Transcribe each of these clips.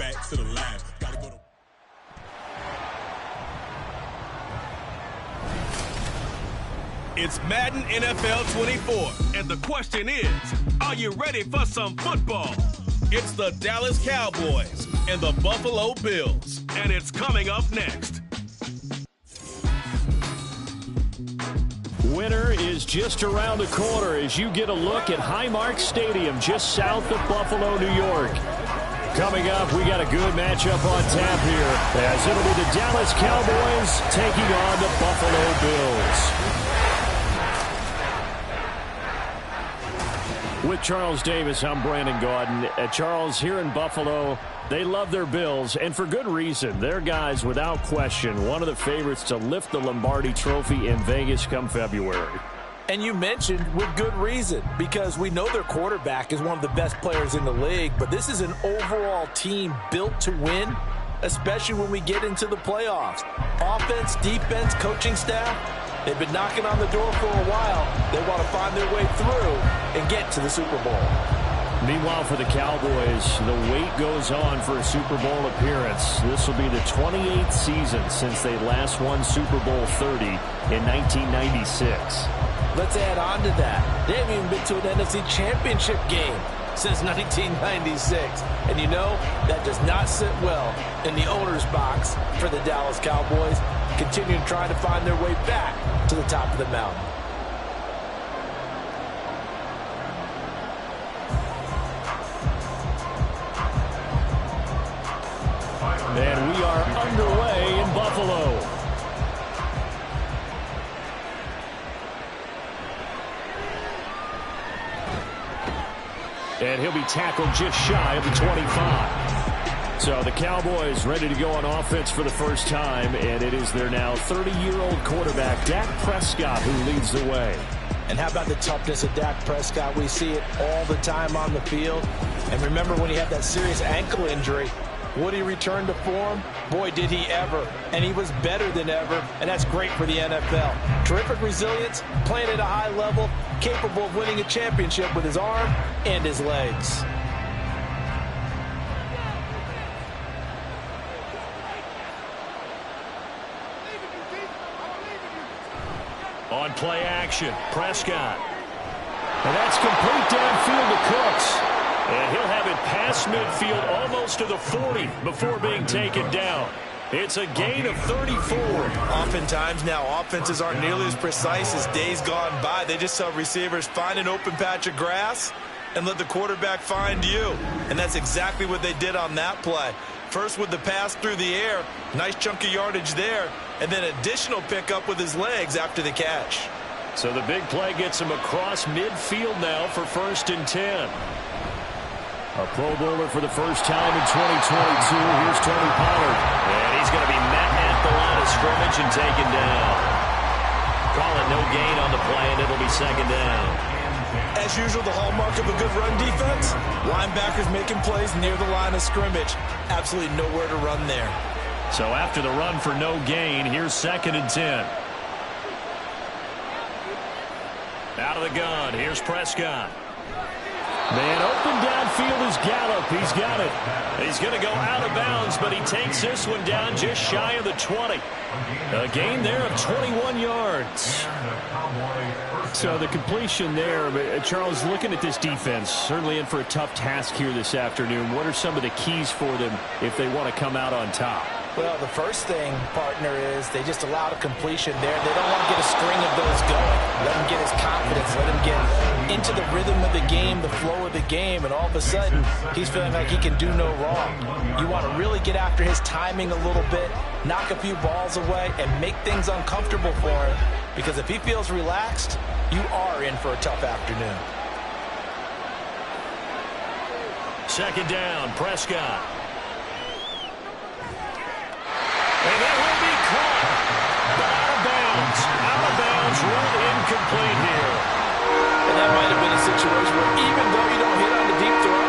back to the line. Gotta go to It's Madden NFL 24, and the question is, are you ready for some football? It's the Dallas Cowboys and the Buffalo Bills, and it's coming up next. Winter is just around the corner as you get a look at Highmark Stadium just south of Buffalo, New York. Coming up, we got a good matchup on tap here as it'll be the Dallas Cowboys taking on the Buffalo Bills. With Charles Davis, I'm Brandon Gaudin. Charles, here in Buffalo, they love their Bills, and for good reason. They're guys, without question, one of the favorites to lift the Lombardi Trophy in Vegas come February. And you mentioned with good reason, because we know their quarterback is one of the best players in the league, but this is an overall team built to win, especially when we get into the playoffs. Offense, defense, coaching staff, they've been knocking on the door for a while. They want to find their way through and get to the Super Bowl. Meanwhile, for the Cowboys, the wait goes on for a Super Bowl appearance. This will be the 28th season since they last won Super Bowl 30 in 1996. Let's add on to that. They haven't even been to an NFC Championship game since 1996. And you know, that does not sit well in the owner's box for the Dallas Cowboys, continuing trying to find their way back to the top of the mountain. And we are underway in Buffalo. And he'll be tackled just shy of the 25. So the Cowboys ready to go on offense for the first time, and it is their now 30-year-old quarterback, Dak Prescott, who leads the way. And how about the toughness of Dak Prescott? We see it all the time on the field. And remember when he had that serious ankle injury, would he return to form? Boy, did he ever. And he was better than ever, and that's great for the NFL. Terrific resilience, playing at a high level, capable of winning a championship with his arm and his legs. On play action, Prescott. And that's complete downfield to Cooks. And he'll have it past midfield almost to the 40 before being taken down. It's a gain of 34. Oftentimes now, offenses aren't nearly as precise as days gone by. They just tell receivers, find an open patch of grass and let the quarterback find you. And that's exactly what they did on that play. First with the pass through the air, nice chunk of yardage there, and then additional pickup with his legs after the catch. So the big play gets him across midfield now for 1st and 10. A Pro Bowler for the first time in 2022. Here's Tony Pollard. And he's going to be met at the line of scrimmage and taken down. Call it no gain on the play, and it'll be 2nd down. As usual, the hallmark of a good run defense, linebackers making plays near the line of scrimmage. Absolutely nowhere to run there. So after the run for no gain, here's 2nd and 10. Out of the gun, here's Prescott. Man, open downfield is Gallup. He's got it. He's going to go out of bounds, but he takes this one down just shy of the 20. A gain there of 21 yards. So the completion there, but Charles, looking at this defense, certainly in for a tough task here this afternoon. What are some of the keys for them if they want to come out on top? Well, the first thing, partner, is they just allowed a completion there. They don't want to get a string of those going. Let him get his confidence. Let him get into the rhythm of the game, the flow of the game, and all of a sudden, he's feeling like he can do no wrong. You want to really get after his timing a little bit, knock a few balls away, and make things uncomfortable for him, because if he feels relaxed, you are in for a tough afternoon. 2nd down, Prescott. And that will be caught. But out of bounds. Out of bounds. Ruled incomplete here. And that might have been a situation where even though you don't hit on the deep throw,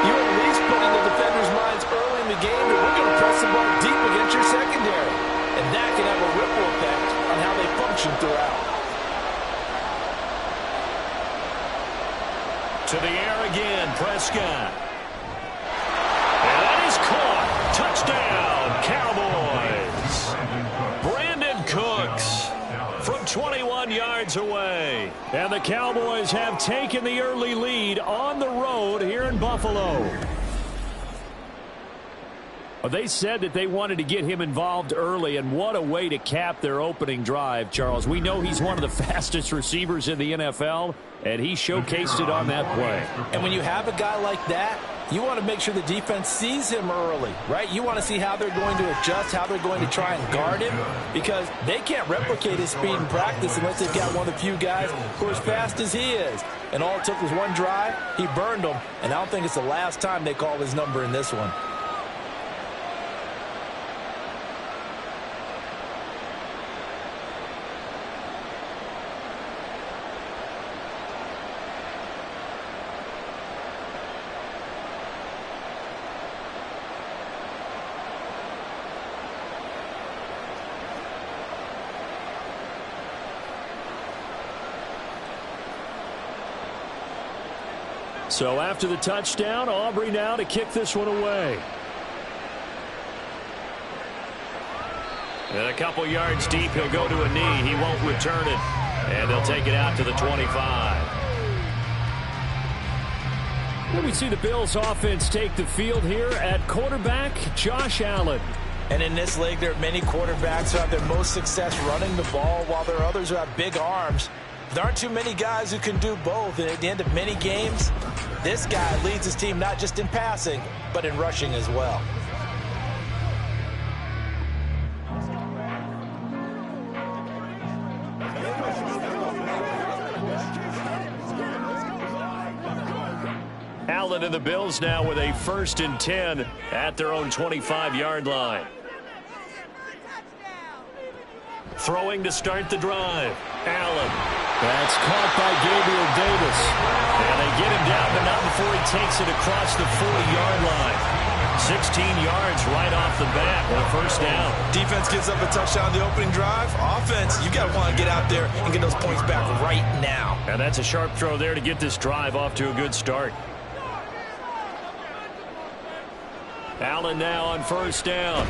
you at least put in the defender's minds early in the game that we're going to press the ball deep against your secondary. And that can have a ripple effect on how they function throughout. To the air again, Prescott. And that is And the Cowboys have taken the early lead on the road here in Buffalo. Well, they said that they wanted to get him involved early, and what a way to cap their opening drive, Charles. We know he's one of the fastest receivers in the NFL, and he showcased it on that play. And when you have a guy like that, you want to make sure the defense sees him early, right? You want to see how they're going to adjust, how they're going to try and guard him, because they can't replicate his speed in practice unless they've got one of the few guys who are as fast as he is. And all it took was one drive. He burned them, and I don't think it's the last time they call his number in this one. So after the touchdown, Aubrey now to kick this one away. And a couple yards deep, he'll go to a knee. He won't return it. And they'll take it out to the 25. Then we see the Bills offense take the field here at quarterback, Josh Allen. And in this league, there are many quarterbacks who have their most success running the ball, while there are others who have big arms. There aren't too many guys who can do both, and at the end of many games, this guy leads his team not just in passing, but in rushing as well. Allen and the Bills now with a 1st and 10 at their own 25-yard line. Throwing to start the drive. Allen. That's caught by Gabriel Davis. And they get him down, but not before he takes it across the 40-yard line. 16 yards right off the bat with a 1st down. Defense gives up a touchdown on the opening drive. Offense, you got to want to get out there and get those points back right now. And that's a sharp throw there to get this drive off to a good start. Allen now on 1st down.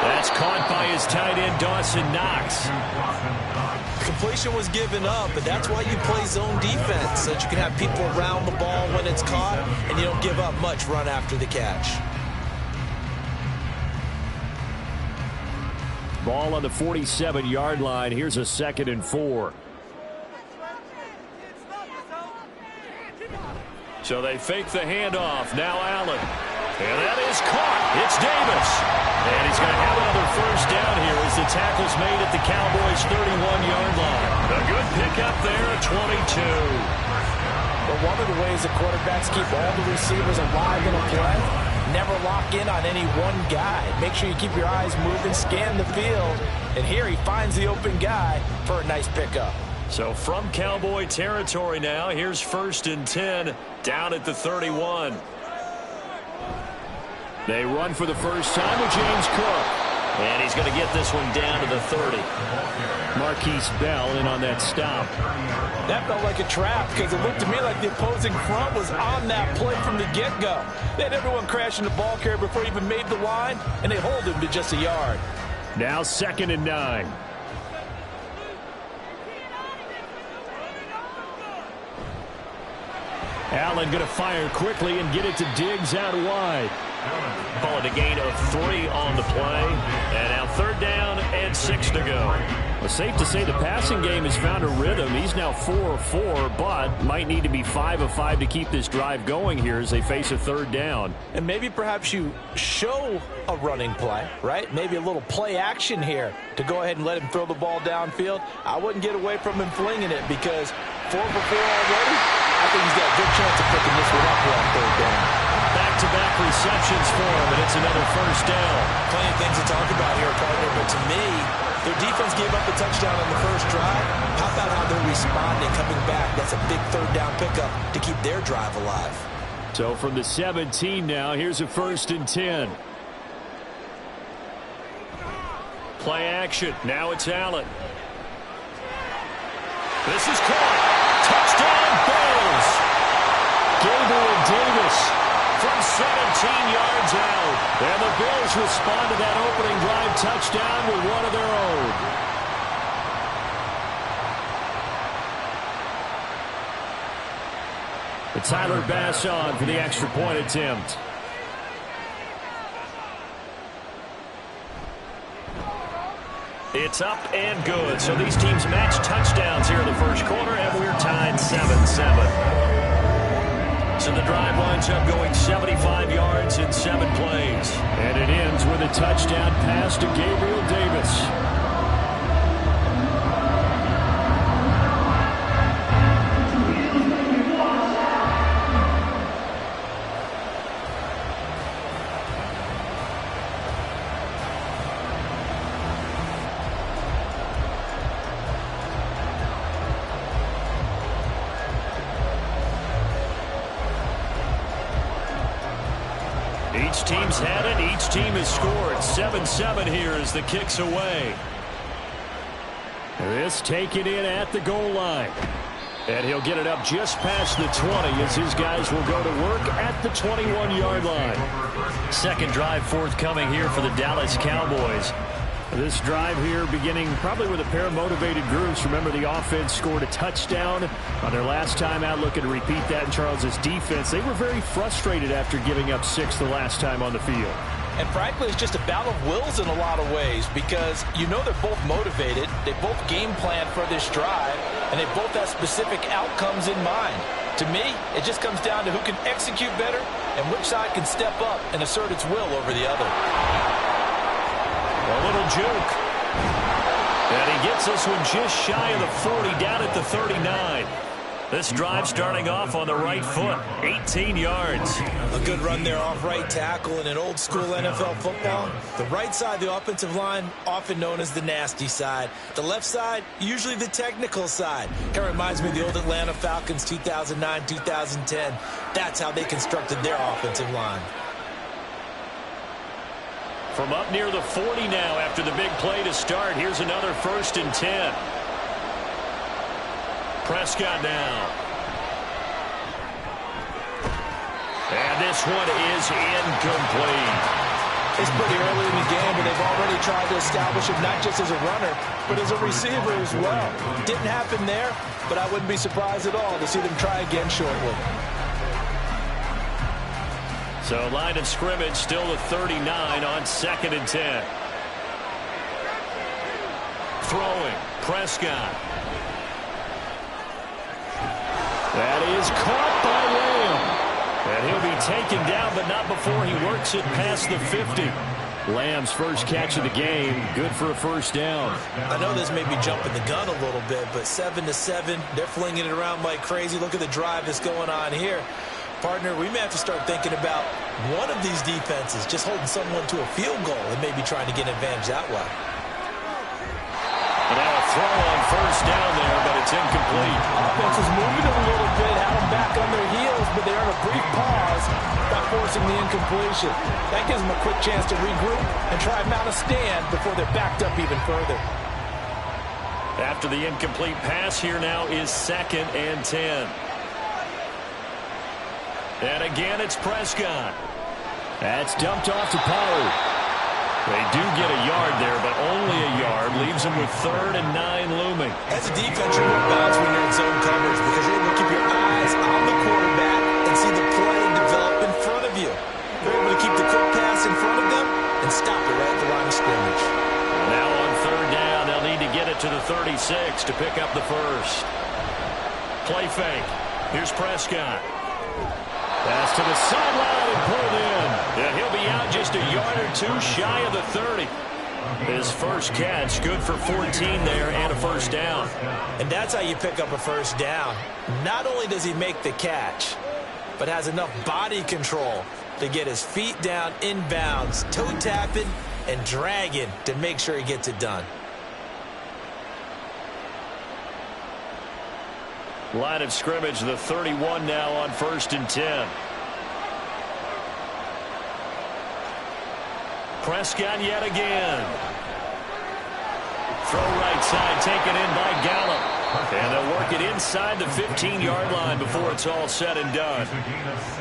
That's caught by his tight end, Dawson Knox. Completion was given up, but that's why you play zone defense, so that you can have people around the ball when it's caught, and you don't give up much run after the catch. Ball on the 47-yard line. Here's a 2nd and 4. So they fake the handoff. Now Allen. And that is caught. It's Davis. And he's going to have another 1st down here as the tackle's made at the Cowboys' 31-yard line. A good pickup there at 22. But one of the ways the quarterbacks keep all the receivers alive in a play, never lock in on any one guy. Make sure you keep your eyes moving, scan the field. And here he finds the open guy for a nice pickup. So from Cowboy territory now, here's 1st and 10 down at the 31. They run for the first time with James Cook. And he's going to get this one down to the 30. Marquise Bell in on that stop. That felt like a trap because it looked to me like the opposing front was on that play from the get-go. They had everyone crashing the ball carrier before he even made the line, and they hold him to just a yard. Now 2nd and 9. Allen going to fire quickly and get it to Diggs out wide. Call it a gain of 3 on the play. And now 3rd down and 6 to go. Well, safe to say the passing game has found a rhythm. He's now 4 of 4, but might need to be 5 of 5 to keep this drive going here as they face a 3rd down. And maybe perhaps you show a running play, right? Maybe a little play action here to go ahead and let him throw the ball downfield. I wouldn't get away from him flinging it because 4 for 4 already, I think he's got a good chance of picking this one up here on 3rd down. Back-to-back receptions for him, and it's another 1st down. Plenty of things to talk about here, partner, but to me, their defense gave up a touchdown on the first drive. How about how they're responding, coming back? That's a big 3rd down pickup to keep their drive alive. So from the 17 now, here's a 1st and 10. Play action. Now it's Allen. This is caught. Touchdown, Bills. Gabriel Davis from 17 yards out. And the Bills respond to that opening drive touchdown with one of their own. Tyler Bass on for the extra point attempt. It's up and good. So these teams match touchdowns here in the first quarter, and we're tied 7-7. So the drive winds up going 75 yards in 7 plays. And it ends with a touchdown pass to Gabriel Davis. Each team's had it. Each team has scored. 7-7 here as the kick's away. This taken in at the goal line. And he'll get it up just past the 20 as his guys will go to work at the 21-yard line. Second drive forthcoming here for the Dallas Cowboys. This drive here beginning probably with a pair of motivated groups. Remember, the offense scored a touchdown on their last time out, looking to repeat that in Charles's defense. They were very frustrated after giving up 6 the last time on the field. And frankly, it's just a battle of wills in a lot of ways because you know they're both motivated. They both game plan for this drive, and they both have specific outcomes in mind. To me, it just comes down to who can execute better and which side can step up and assert its will over the other. A little juke. And he gets this one just shy of the 40, down at the 39. This drive starting off on the right foot, 18 yards. A good run there off right tackle in an old school NFL football. The right side, the offensive line, often known as the nasty side. The left side, usually the technical side. Kind of reminds me of the old Atlanta Falcons 2009-2010. That's how they constructed their offensive line. From up near the 40 now after the big play to start. Here's another 1st and 10. Prescott now. And this one is incomplete. It's pretty early in the game, but they've already tried to establish him not just as a runner, but as a receiver as well. Didn't happen there, but I wouldn't be surprised at all to see them try again shortly. So line of scrimmage still the 39 on 2nd and 10. Throwing, Prescott. That is caught by Lamb. And he'll be taken down, but not before he works it past the 50. Lamb's first catch of the game, good for a 1st down. I know this may be jumping the gun a little bit, but 7-7, they're flinging it around like crazy. Look at the drive that's going on here. Partner, we may have to start thinking about one of these defenses just holding someone to a field goal and maybe trying to get an advantage that way. And now a throw on 1st down there, but it's incomplete. Offense is moving a little bit, had them back on their heels, but they earn a brief pause by forcing the incompletion. That gives them a quick chance to regroup and try and mount a stand before they're backed up even further. After the incomplete pass, here now is 2nd and 10. And again, it's Prescott. That's dumped off to Pollard. They do get a yard there, but only a yard. Leaves them with 3rd and 9 looming. As a defense, you're more balanced when you're in zone coverage because you're able to keep your eyes on the quarterback and see the play develop in front of you. You're able to keep the quick pass in front of them and stop it right at the line of scrimmage. Now on 3rd down, they'll need to get it to the 36 to pick up the 1st. Play fake. Here's Prescott. Pass to the sideline and pulled in. And he'll be out just a yard or 2 shy of the 30. His first catch, good for 14 there and a 1st down. And that's how you pick up a 1st down. Not only does he make the catch, but has enough body control to get his feet down inbounds, toe tapping and dragging to make sure he gets it done. Line of scrimmage, the 31 now on 1st and 10. Prescott yet again. Throw right side, taken in by Gallup. And they'll work it inside the 15-yard line before it's all said and done.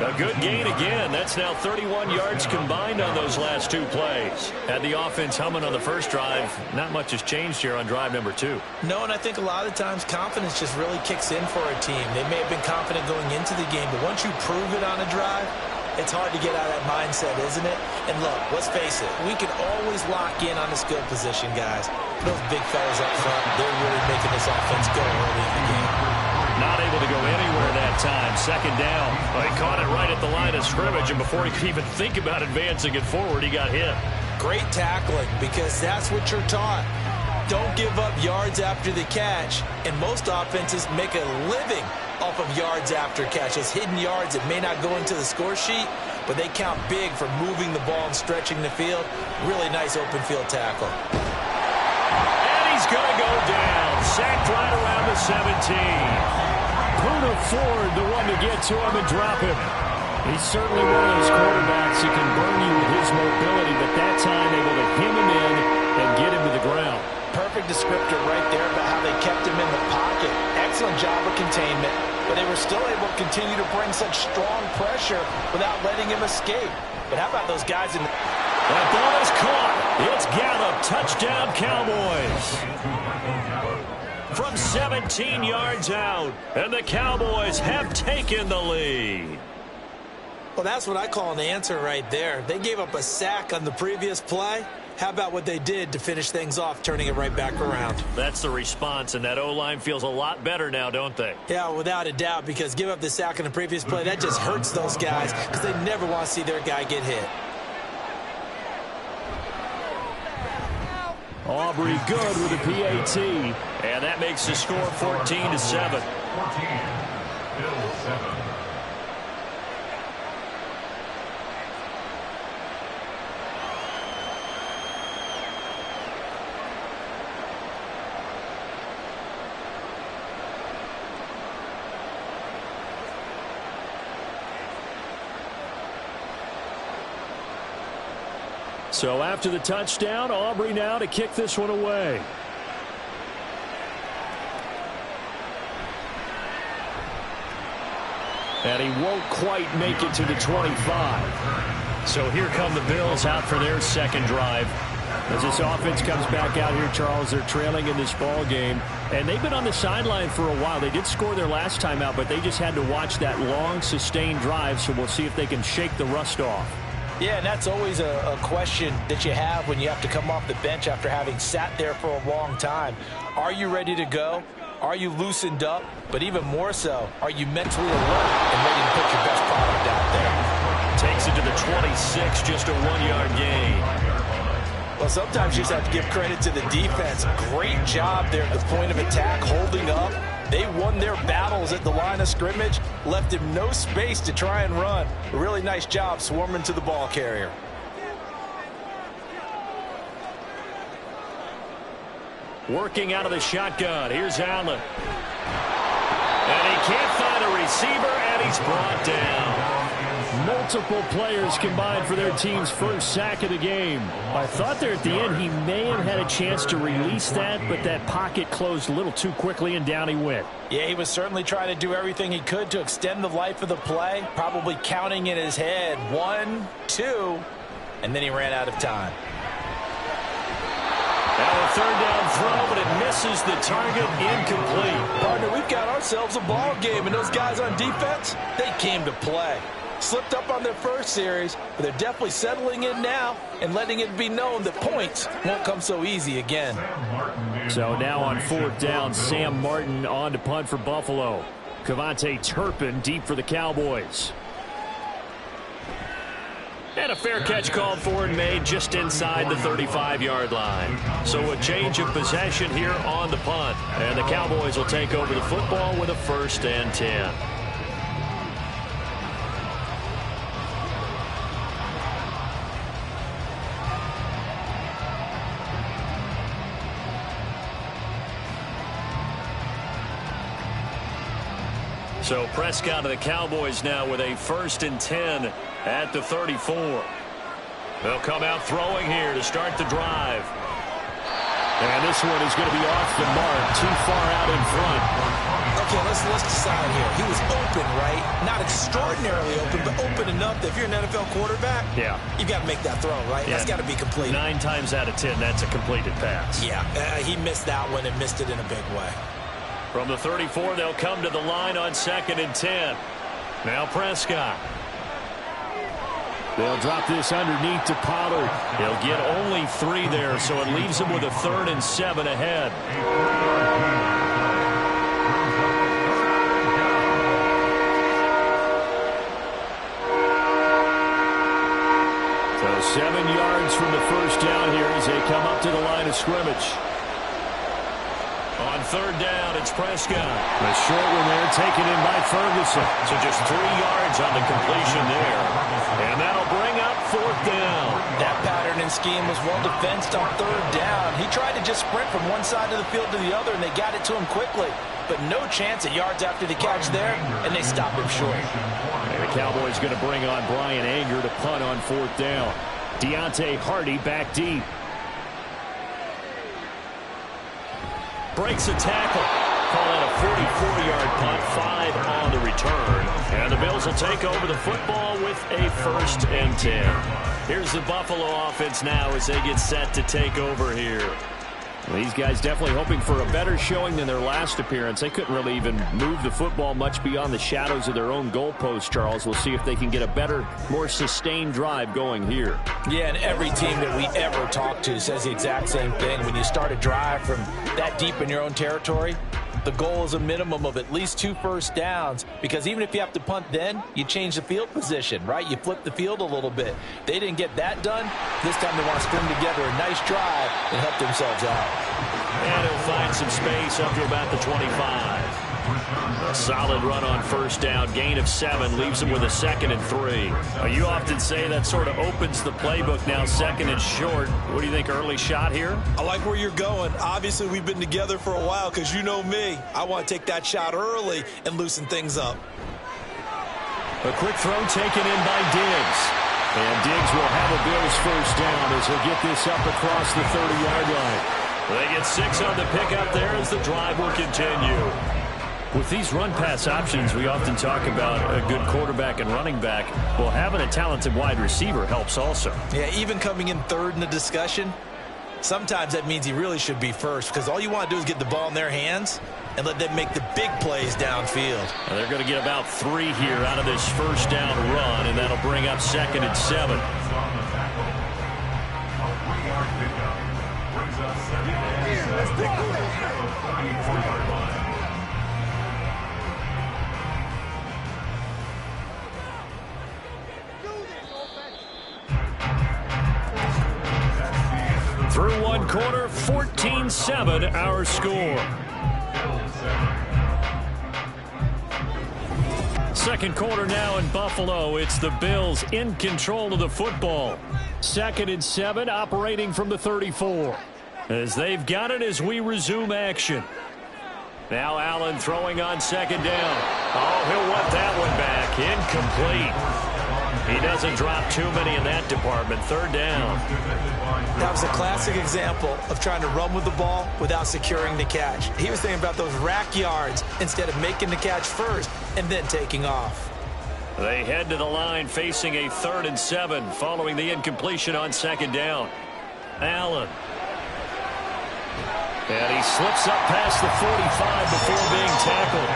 A good gain again. That's now 31 yards combined on those last two plays. Had the offense humming on the first drive. Not much has changed here on drive number 2. No, and I think a lot of times confidence just really kicks in for a team. They may have been confident going into the game, but once you prove it on a drive, it's hard to get out of that mindset, isn't it? And look, let's face it, we can always lock in on the skill position, guys. Those big fellas up front, they're really making this offense go early in the game. Not able to go anywhere that time. Second down. Well, he caught it right at the line of scrimmage, and before he could even think about advancing it forward, he got hit. Great tackling, because that's what you're taught. Don't give up yards after the catch, and most offenses make a living off of yards after catch. Those hidden yards that may not go into the score sheet, but they count big for moving the ball and stretching the field. Really nice open field tackle. And he's going to go down. Sacked right around the 17. Poona Ford, the one to get to him and drop him. He's certainly one of those quarterbacks who can burn you with his mobility, but that time able to hem him in and get him to the ground. Perfect descriptor right there about how they kept him in the pocket. Excellent job of containment, but they were still able to continue to bring such strong pressure without letting him escape. But how about those guys in the... That ball is caught. It's Gallup. Touchdown, Cowboys. From 17 yards out, and the Cowboys have taken the lead. Well, that's what I call an answer right there. They gave up a sack on the previous play. How about what they did to finish things off, turning it right back around? That's the response, and that O-line feels a lot better now, don't they? Yeah, without a doubt, because give up the sack on the previous play, that just hurts those guys because they never want to see their guy get hit. Aubrey good with a PAT, and that makes the score 14-7. So after the touchdown, Aubrey now to kick this one away. And he won't quite make it to the 25. So here come the Bills out for their second drive. As this offense comes back out here, Charles, they're trailing in this ball game. And they've been on the sideline for a while. They did score their last time out, but they just had to watch that long, sustained drive. So we'll see if they can shake the rust off. Yeah, and that's always a question that you have when you have to come off the bench after having sat there for a long time. Are you ready to go? Are you loosened up? But even more so, are you mentally alert and ready to put your best product out there? Takes it to the 26, just a 1-yard gain. Well, sometimes you just have to give credit to the defense. Great job there at the point of attack, holding up. They won their battles at the line of scrimmage, left him no space to try and run. A really nice job swarming to the ball carrier. Working out of the shotgun. Here's Allen. And he can't find a receiver, and he's brought down. Multiple players combined for their team's first sack of the game. I thought there at the end he may have had a chance to release that, but that pocket closed a little too quickly, and down he went. Yeah, he was certainly trying to do everything he could to extend the life of the play, probably counting in his head 1, 2, and then he ran out of time. Now a third down throw, but it misses the target, incomplete. Partner, we've got ourselves a ball game, and those guys on defense, they came to play. Slipped up on their first series, but they're definitely settling in now and letting it be known that points won't come so easy again. So now on fourth down, Sam Martin on to punt for Buffalo. Cavante Turpin deep for the Cowboys. And a fair catch called for and made just inside the 35-yard line. So a change of possession here on the punt. And the Cowboys will take over the football with a 1st and 10. So Prescott of the Cowboys now with a 1st and 10 at the 34. They'll come out throwing here to start the drive. And this one is going to be off the mark, too far out in front. Okay, let's decide here. He was open, right? Not extraordinarily open, but open enough that if you're an NFL quarterback, you got to make that throw, right? Yeah. That's got to be completed. 9 times out of 10, that's a completed pass. Yeah, he missed that one and missed it in a big way. From the 34, they'll come to the line on 2nd and 10. Now Prescott. They'll drop this underneath to Pollard. He'll get only 3 there, so it leaves him with a 3rd and 7 ahead. So 7 yards from the first down here as they come up to the line of scrimmage. On 3rd down, it's Prescott. A short one there, taken in by Ferguson. So just 3 yards on the completion there. And that'll bring up 4th down. That pattern and scheme was well defensed on 3rd down. He tried to just sprint from one side of the field to the other, and they got it to him quickly. But no chance at yards after the catch there, and they stopped him short. And the Cowboys going to bring on Brian Anger to punt on 4th down. Deontay Hardy back deep. Breaks a tackle. Call that a 44-yard punt, 5 on the return. And the Bills will take over the football with a 1st and 10. Here's the Buffalo offense now as they get set to take over here. Well, these guys definitely hoping for a better showing than their last appearance. They couldn't really even move the football much beyond the shadows of their own goalpost, Charles. We'll see if they can get a better, more sustained drive going here. Yeah, and every team that we ever talk to says the exact same thing. When you start a drive from that deep in your own territory, the goal is a minimum of at least 2 first downs, because even if you have to punt then, you change the field position, right? You flip the field a little bit. They didn't get that done. This time they want to string together a nice drive and help themselves out. And he'll find some space up to about the 25. A solid run on 1st down. Gain of 7 leaves him with a 2nd and 3. You often say that sort of opens the playbook now, 2nd and short. What do you think, early shot here? I like where you're going. Obviously, we've been together for a while because you know me. I want to take that shot early and loosen things up. A quick throw taken in by Diggs. And Diggs will have a Bills 1st down as he'll get this up across the 30-yard line. They get 6 on the pickup there as the drive will continue. With these run-pass options, we often talk about a good quarterback and running back. Well, having a talented wide receiver helps also. Yeah, even coming in 3rd in the discussion, sometimes that means he really should be 1st, because all you want to do is get the ball in their hands and let them make the big plays downfield. Well, they're going to get about 3 here out of this 1st down run, and that'll bring up 2nd and 7. Through 1 quarter, 14-7 our score. Second quarter now in Buffalo. It's the Bills in control of the football. 2nd and 7, operating from the 34. As they've got it as we resume action. Now Allen throwing on 2nd down. Oh, he'll want that one back. Incomplete. He doesn't drop too many in that department. 3rd down. That was a classic example of trying to run with the ball without securing the catch. He was thinking about those rack yards instead of making the catch first and then taking off. They head to the line facing a 3rd and 7 following the incompletion on 2nd down. Allen. And he slips up past the 45 before being tackled.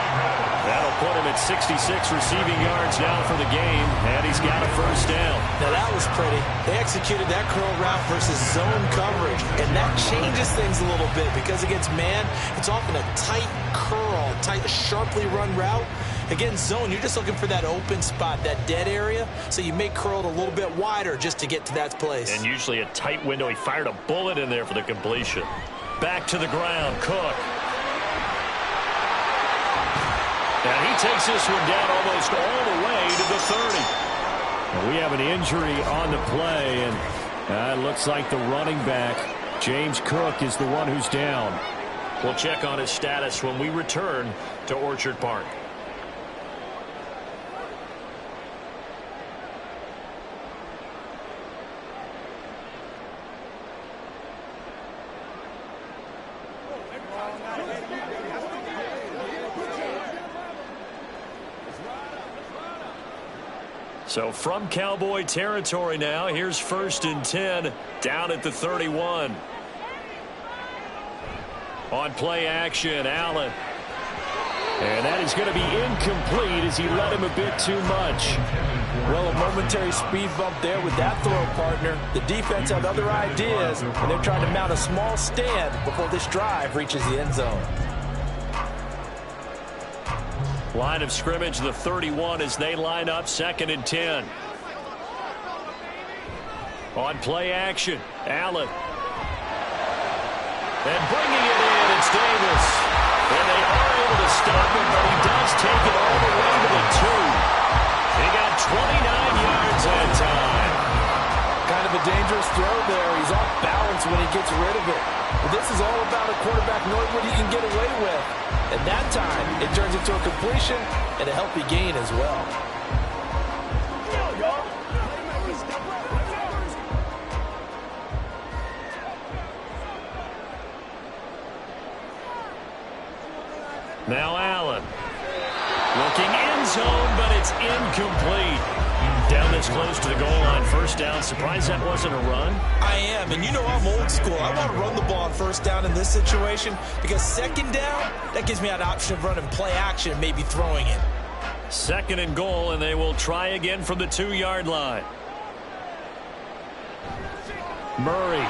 That'll put him at 66 receiving yards now for the game, and he's got a 1st down. Now that was pretty. They executed that curl route versus zone coverage, and that changes things a little bit because against man, it's often a tight curl, tight, sharply run route. Against zone, you're just looking for that open spot, that dead area, so you make curl a little bit wider just to get to that place. And usually a tight window. He fired a bullet in there for the completion. Back to the ground, Cook. And he takes this one down almost all the way to the 30. Well, we have an injury on the play, and it looks like the running back, James Cook, is the one who's down. We'll check on his status when we return to Orchard Park. So from Cowboy territory now, here's 1st and 10 down at the 31. On play action, Allen. And that is going to be incomplete as he led him a bit too much. Well, a momentary speed bump there with that throw, partner. The defense had other ideas, and they're trying to mount a small stand before this drive reaches the end zone. Line of scrimmage, the 31, as they line up 2nd and 10. On play action, Allen. And bringing it in, it's Davis. And they are able to stop him, but he does take it all the way to the 2. He got 29 yards that time. Kind of a dangerous throw there. He's off balance when he gets rid of it. But this is all about a quarterback knowing what he can get away with. And that time, it turns into a completion and a healthy gain as well. Now Allen. Looking end zone, but it's incomplete. Down this close to the goal line, 1st down. Surprised that wasn't a run? I am, and you know I'm old school. I want to run the ball on 1st down in this situation because 2nd down, that gives me an option of running play action and maybe throwing it. 2nd and goal, and they will try again from the 2-yard line. Murray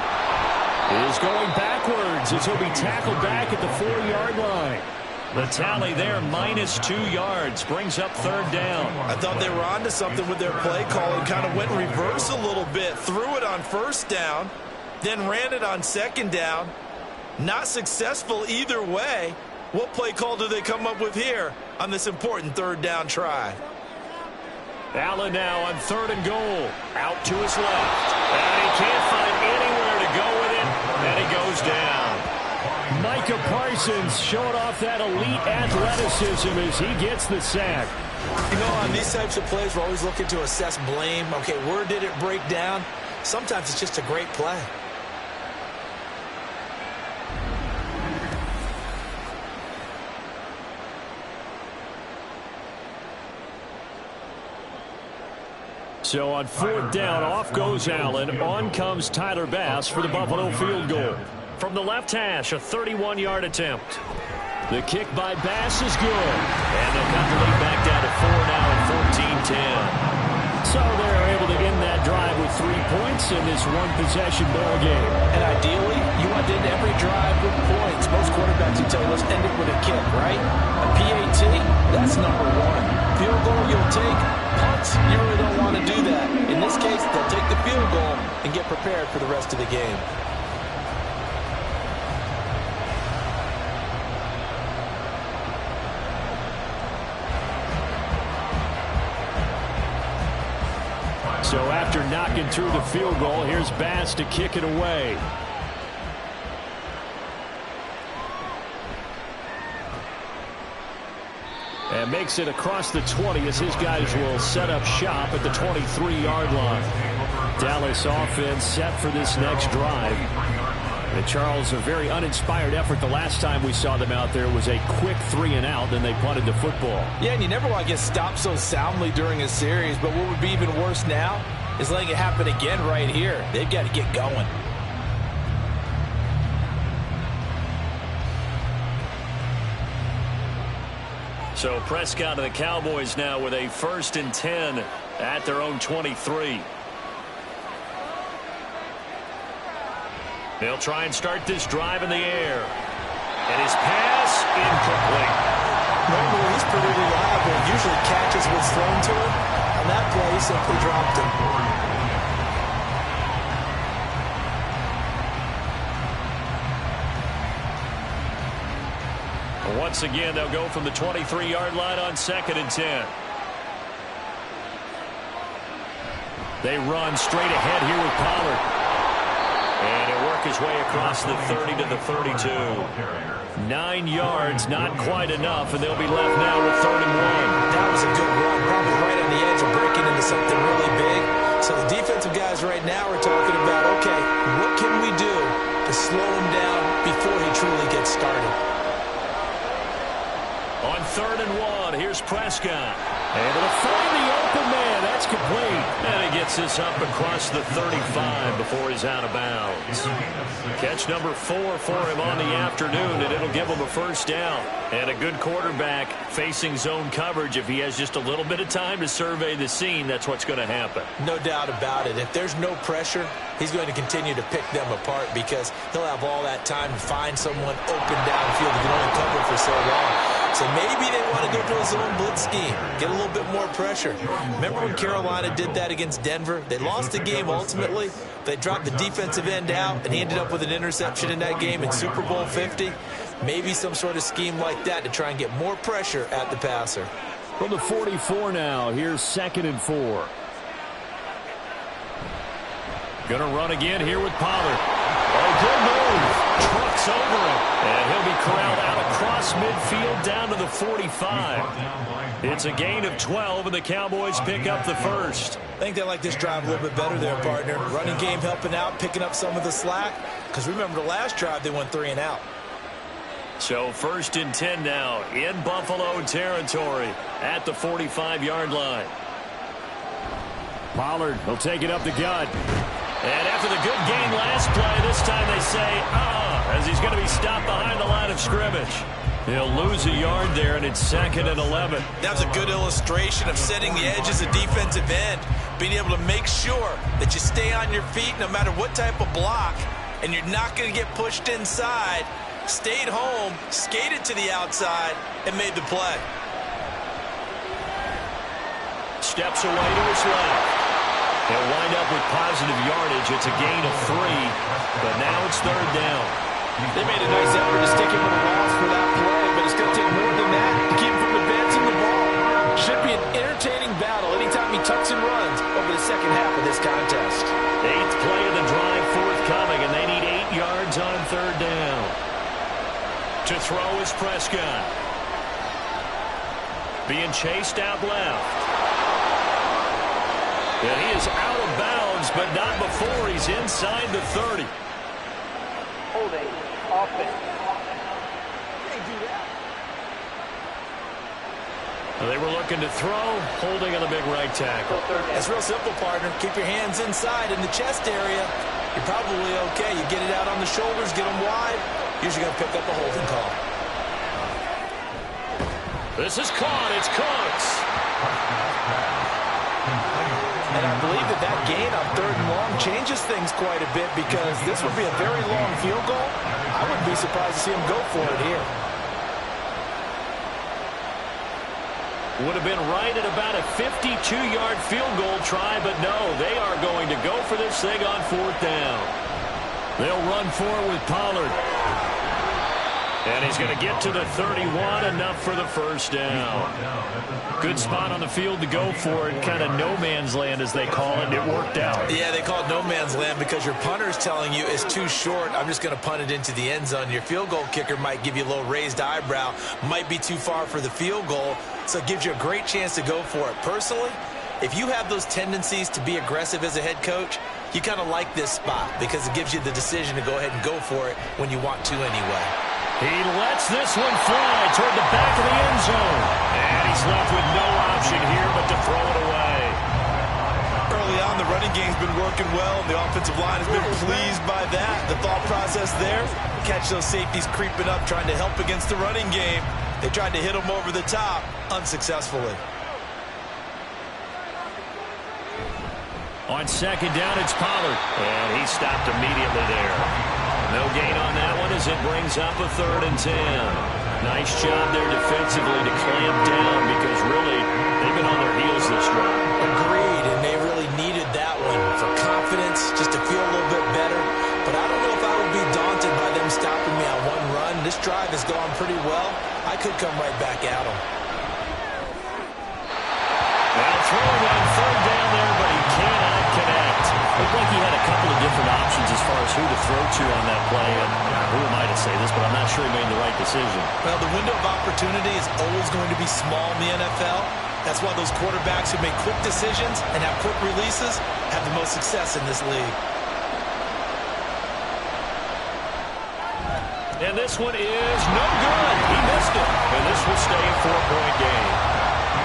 is going backwards as he'll be tackled back at the 4-yard line. The tally there, -2 yards, brings up 3rd down. I thought they were onto something with their play call and kind of went reverse a little bit. Threw it on 1st down, then ran it on 2nd down. Not successful either way. What play call do they come up with here on this important 3rd down try? Allen now on 3rd and goal. Out to his left. And he can't find anywhere to go with it. And he goes down. Micah Parsons showing off that elite athleticism as he gets the sack. You know, on these types of plays, we're always looking to assess blame. Okay, where did it break down? Sometimes it's just a great play. So on 4th down, off goes Allen. On comes Tyler Bass for the Buffalo field goal. From the left hash, a 31-yard attempt. The kick by Bass is good. And they'll cut the lead back down to 4 now at 14-10. So they're able to end that drive with 3 points in this one-possession ball game. And ideally, you want to end every drive with points. Most quarterbacks will tell you, let's end it with a kick, right? A PAT, that's number 1. Field goal you'll take. Punts, you really don't want to do that. In this case, they'll take the field goal and get prepared for the rest of the game. So after knocking through the field goal, here's Bass to kick it away. And makes it across the 20 as his guys will set up shop at the 23-yard line. Dallas offense set for this next drive. And Charles, a very uninspired effort. The last time we saw them out there was a quick 3-and-out, then they punted the football. Yeah, and you never want to get stopped so soundly during a series, but what would be even worse now is letting it happen again right here. They've got to get going. So Prescott and the Cowboys now with a 1st and 10 at their own 23. They'll try and start this drive in the air. And his pass, incomplete. Normally, he's pretty reliable. Usually catches what's thrown to him. On that play, he simply dropped him. Once again, they'll go from the 23-yard line on 2nd and 10. They run straight ahead here with Pollard. And he'll work his way across the 30 to the 32. 9 yards, not quite enough, and they'll be left now with 3rd and 1. That was a good run, probably right on the edge of breaking into something really big. So the defensive guys right now are talking about, okay, what can we do to slow him down before he truly gets started? On 3rd and 1, here's Prescott. Able to find the open man. That's complete. And he gets this up across the 35 before he's out of bounds. Catch number 4 for him on the afternoon, and it'll give him a first down. And a good quarterback facing zone coverage. If he has just a little bit of time to survey the scene, that's what's going to happen. No doubt about it. If there's no pressure, he's going to continue to pick them apart because he'll have all that time to find someone open downfield that can only cover for so long. So maybe they want to go to a zone blitz scheme, get a little bit more pressure. Remember when Carolina did that against Denver? They lost the game ultimately. They dropped the defensive end out, and he ended up with an interception in that game in Super Bowl 50. Maybe some sort of scheme like that to try and get more pressure at the passer. From the 44 now, here's 2nd and 4. Going to run again here with Pollard. Oh, good move. Trucks over him. And he'll be corralled out across midfield down to the 45. It's a gain of 12, and the Cowboys pick up the first. I think they like this drive a little bit better there, partner. Running game helping out, picking up some of the slack. Because remember the last drive, they went 3 and out. So 1st and 10 now in Buffalo territory at the 45-yard line. Pollard will take it up the gut. And after the good game last play, this time they say, as he's going to be stopped behind the line of scrimmage. He'll lose a yard there, and it's 2nd and 11. That was a good illustration of setting the edge as a defensive end, being able to make sure that you stay on your feet no matter what type of block, and you're not going to get pushed inside. Stayed home, skated to the outside, and made the play. Steps away to his left. He'll wind up with positive yardage. It's a gain of 3, but now it's 3rd down. They made a nice effort to stick him with a loss for that play, but it's going to take more than that to keep him from advancing the ball. Should be an entertaining battle anytime he tucks and runs over the second half of this contest. 8th play of the drive forthcoming, and they need 8 yards on 3rd down. To throw is Prescott. Being chased out left. And he is out of bounds, but not before he's inside the 30. Holding offense. They were looking to throw, holding on the big right tackle. It's real simple, partner. Keep your hands inside in the chest area. You're probably okay. You get it out on the shoulders, get them wide. Usually going to pick up a holding call. This is caught. It's Cooks. And I believe that gain on 3rd and long changes things quite a bit because this would be a very long field goal. I wouldn't be surprised to see him go for it here. Would have been right at about a 52-yard field goal try, but no, they are going to go for this thing on 4th down. They'll run for it with Pollard. And he's going to get to the 31, enough for the first down. Good spot on the field to go for it, kind of no man's land as they call it. It worked out. Yeah, they call it no man's land because your punter is telling you it's too short. I'm just going to punt it into the end zone. Your field goal kicker might give you a little raised eyebrow, might be too far for the field goal, so it gives you a great chance to go for it. Personally, if you have those tendencies to be aggressive as a head coach, you kind of like this spot because it gives you the decision to go ahead and go for it when you want to anyway. He lets this one fly toward the back of the end zone. And he's left with no option here but to throw it away. Early on, the running game's been working well. The offensive line has been pleased by that. The thought process there, catch those safeties creeping up, trying to help against the running game. They tried to hit them over the top, unsuccessfully. On 2nd down, it's Pollard. And he stopped immediately there. No gain on that one as it brings up a 3rd and 10. Nice job there defensively to clamp down because really they've been on their heels this drive. Agreed, and they really needed that one for confidence, just to feel a little bit better. But I don't know if I would be daunted by them stopping me on one run. This drive has gone pretty well. I could come right back at them. Now throwing on 3rd down there, but he cannot connect. Looked like he had a couple of different options as far as who to throw to on that play. And who am I to say this, but I'm not sure he made the right decision. Well, the window of opportunity is always going to be small in the NFL. That's why those quarterbacks who make quick decisions and have quick releases have the most success in this league. And this one is no good. He missed it. And this will stay a 4-point game.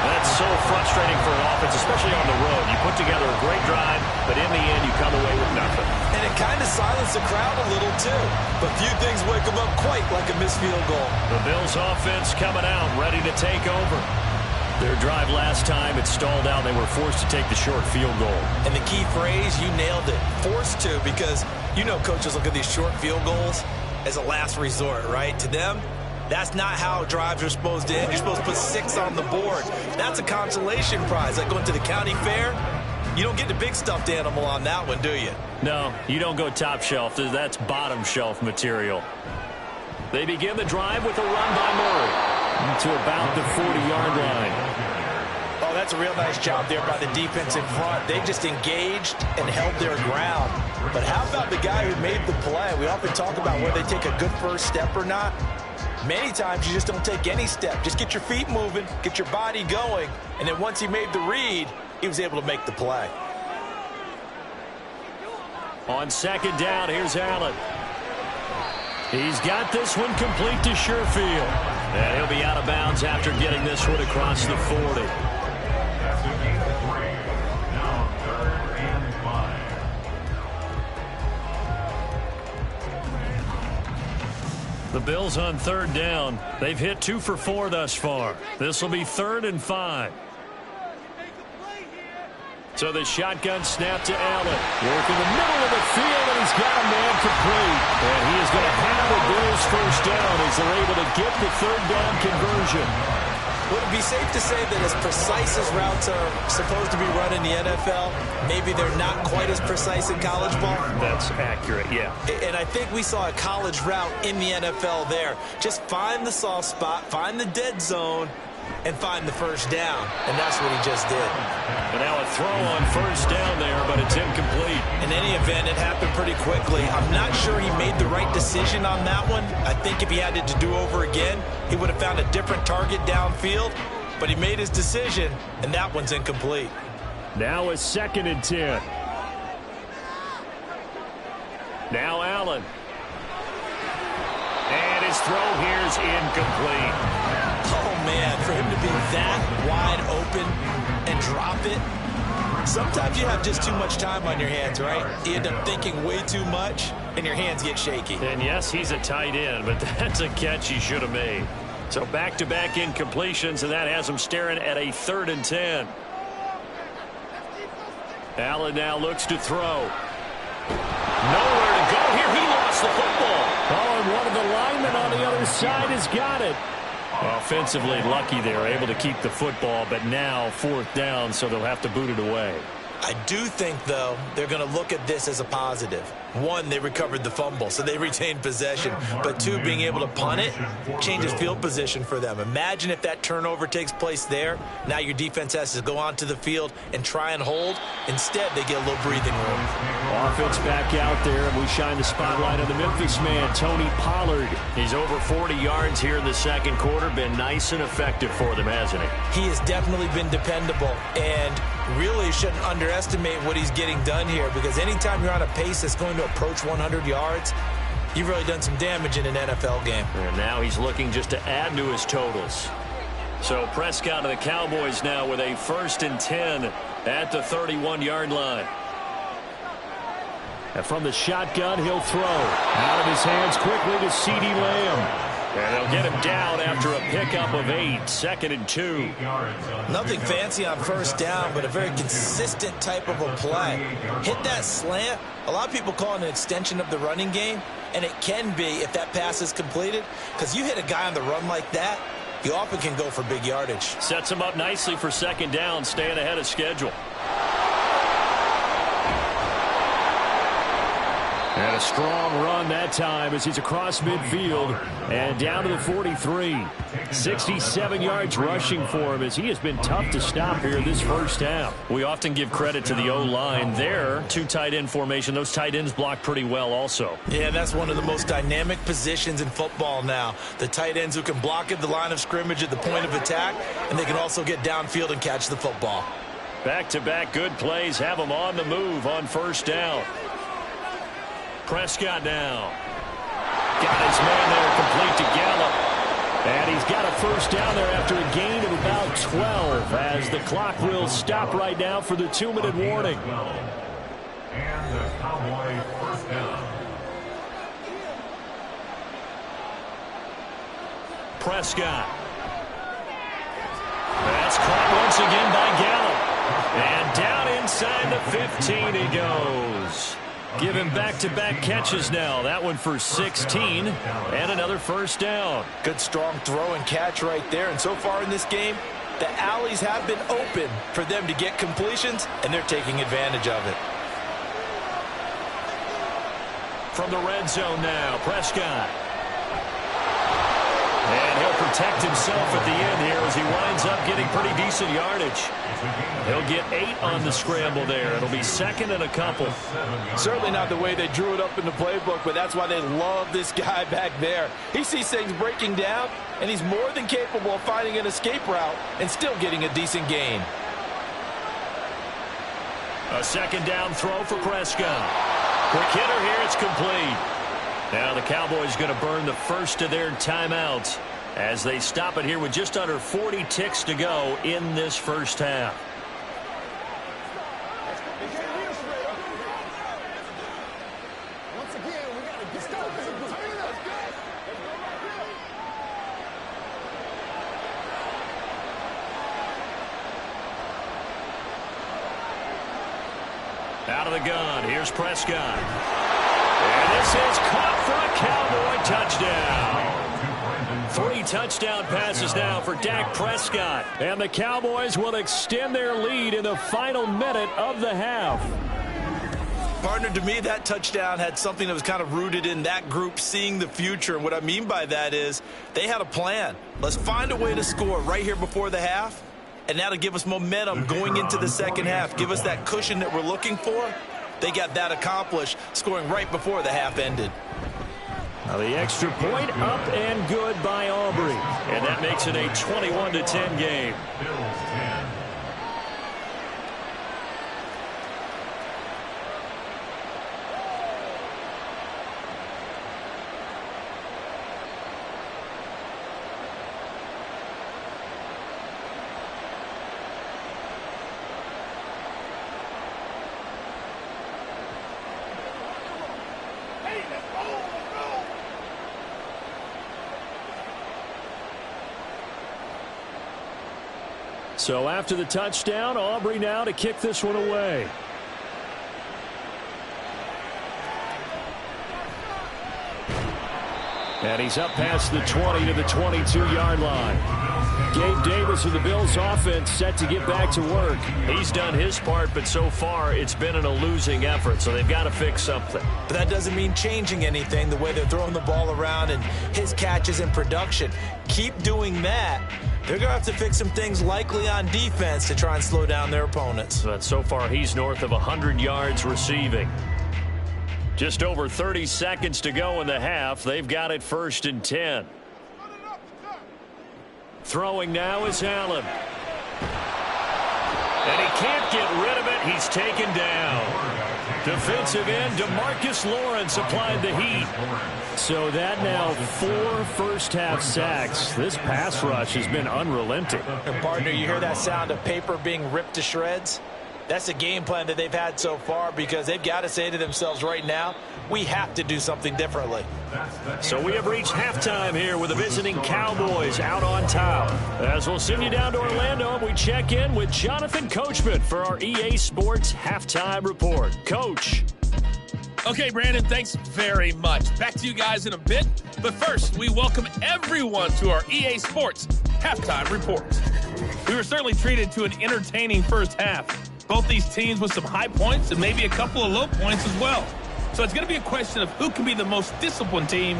That's so frustrating for an offense, especially on the road. You put together a great drive, but in the end, you come away with nothing. And it kind of silenced the crowd a little, too. But few things wake them up quite like a missed field goal. The Bills' offense coming out, ready to take over. Their drive last time, it stalled out. They were forced to take the short field goal. And the key phrase, you nailed it, forced to, because you know coaches look at these short field goals as a last resort, right? To them, that's not how drives are supposed to end. You're supposed to put 6 on the board. That's a consolation prize. Like going to the county fair, you don't get the big stuffed animal on that one, do you? No, you don't go top shelf. That's bottom shelf material. They begin the drive with a run by Murray to about the 40-yard line. Oh, that's a real nice job there by the defense in front. They just engaged and held their ground. But how about the guy who made the play? We often talk about whether they take a good first step or not. Many times you just don't take any step. Just get your feet moving, get your body going, and then once he made the read, he was able to make the play. On second down, here's Allen. He's got this one complete to Sherfield. And he'll be out of bounds after getting this one across the 40. The Bills on third down. They've hit 2 for 4 thus far. This will be 3rd and 5. So the shotgun snap to Allen. Work in the middle of the field, and he's got a man complete. And he is going to have the Bills first down as they're able to get the third down conversion. Would it be safe to say that as precise as routes are supposed to be run in the NFL, maybe they're not quite as precise in college ball? That's accurate, yeah. And I think we saw a college route in the NFL there. Just find the soft spot, find the dead zone, and find the first down. And that's what he just did. And now a throw on first down there, but it's incomplete. In any event, it happened pretty quickly. I'm not sure he made the right decision on that one. I think if he had it to do over again, he would have found a different target downfield. But he made his decision, and that one's incomplete. Now a 2nd and 10. Now Allen. And his throw here's incomplete. Oh, man, for him to be that wide open and drop it. Sometimes you have just too much time on your hands, right? You end up thinking way too much, and your hands get shaky. And, yes, he's a tight end, but that's a catch he should have made. So back-to-back incompletions, and that has him staring at a 3rd and 10. Allen now looks to throw. Nowhere to go here. He lost the football. Oh, and one of the linemen on the other side has got it. Offensively lucky they're able to keep the football, but now 4th down, so they'll have to boot it away. I do think, though, they're going to look at this as a positive. 1, they recovered the fumble, so they retained possession. But 2, being able to punt it changes field position for them. Imagine if that turnover takes place there. Now your defense has to go onto the field and try and hold. Instead, they get a little breathing room. Offense back out there, and we shine the spotlight on the Memphis man, Tony Pollard. He's over 40 yards here in the second quarter. Been nice and effective for them, hasn't he? He has definitely been dependable, and really shouldn't underestimate what he's getting done here, because anytime you're on a pace that's going to approach 100 yards, you've really done some damage in an NFL game. And now he's looking just to add to his totals. So Prescott and the Cowboys now with a 1st and 10 at the 31-yard line. And from the shotgun, he'll throw. Out of his hands quickly to CeeDee Lamb. And they'll get him down after a pickup of 8, 2nd and 2. Nothing fancy on first down, but a very consistent type of a play. Hit that slant. A lot of people call it an extension of the running game, and it can be if that pass is completed, because you hit a guy on the run like that, you often can go for big yardage. Sets him up nicely for 2nd down, staying ahead of schedule. And a strong run that time as he's across midfield and down to the 43. 67 yards rushing for him as he has been tough to stop here this first half. We often give credit to the O-line there. 2 tight end formation. Those tight ends block pretty well also. Yeah, that's one of the most dynamic positions in football now. The tight ends who can block at the line of scrimmage at the point of attack, and they can also get downfield and catch the football. Back-to-back good plays have them on the move on first down. Prescott now. Got his man there, complete to Gallup. And he's got a first down there after a gain of about 12 as the clock will stop right now for the 2-minute warning. And the Cowboys first down. Prescott. That's caught once again by Gallup. And down inside the 15 he goes. Give him back-to-back catches now. That one for 16 and another first down. Good strong throw and catch right there. And so far in this game, the alleys have been open for them to get completions, and they're taking advantage of it. From the red zone now, Prescott. And he'll protect himself at the end here as he winds up getting pretty decent yardage. He'll get 8 on the scramble there. It'll be second and a couple. Certainly not the way they drew it up in the playbook, but that's why they love this guy back there. He sees things breaking down, and he's more than capable of finding an escape route and still getting a decent gain. A second down throw for Prescott. Quick hitter here, it's complete. Now the Cowboys going to burn the first of their timeouts as they stop it here with just under 40 ticks to go in this first half. Out of the gun, here's Prescott. And this is caught for a Cowboy touchdown. 3 touchdown passes now for Dak Prescott. And the Cowboys will extend their lead in the final minute of the half. Partner, to me, that touchdown had something that was kind of rooted in that group seeing the future. And what I mean by that is they had a plan. Let's find a way to score right here before the half. And that'll give us momentum going into the second half. Give us that cushion that we're looking for. They got that accomplished, scoring right before the half ended. Now the extra point up and good by Aubrey. And that makes it a 21-10 game. Bills 10. So after the touchdown, Aubrey now to kick this one away. And he's up past the 20 to the 22-yard line. Gabe Davis of the Bills offense set to get back to work. He's done his part, but so far it's been in a losing effort, so they've got to fix something. But that doesn't mean changing anything, the way they're throwing the ball around and his catches and production. Keep doing that. They're going to have to fix some things likely on defense to try and slow down their opponents. But so far he's north of 100 yards receiving. Just over 30 seconds to go in the half. They've got it 1st and 10. Throwing now is Allen. And he can't get rid of it. He's taken down. Defensive end DeMarcus Lawrence applied the heat. So that now 4 first-half sacks. This pass rush has been unrelenting. And partner, you hear that sound of paper being ripped to shreds? That's the game plan that they've had so far because they've got to say to themselves right now, we have to do something differently. So we have reached halftime here with the visiting Cowboys out on top. As we'll send you down to Orlando, we check in with Jonathan Coachman for our EA Sports Halftime Report. Coach. Okay, Brandon, thanks very much. Back to you guys in a bit. But first, we welcome everyone to our EA Sports Halftime Report. We were certainly treated to an entertaining first half. Both these teams with some high points and maybe a couple of low points as well. So it's going to be a question of who can be the most disciplined team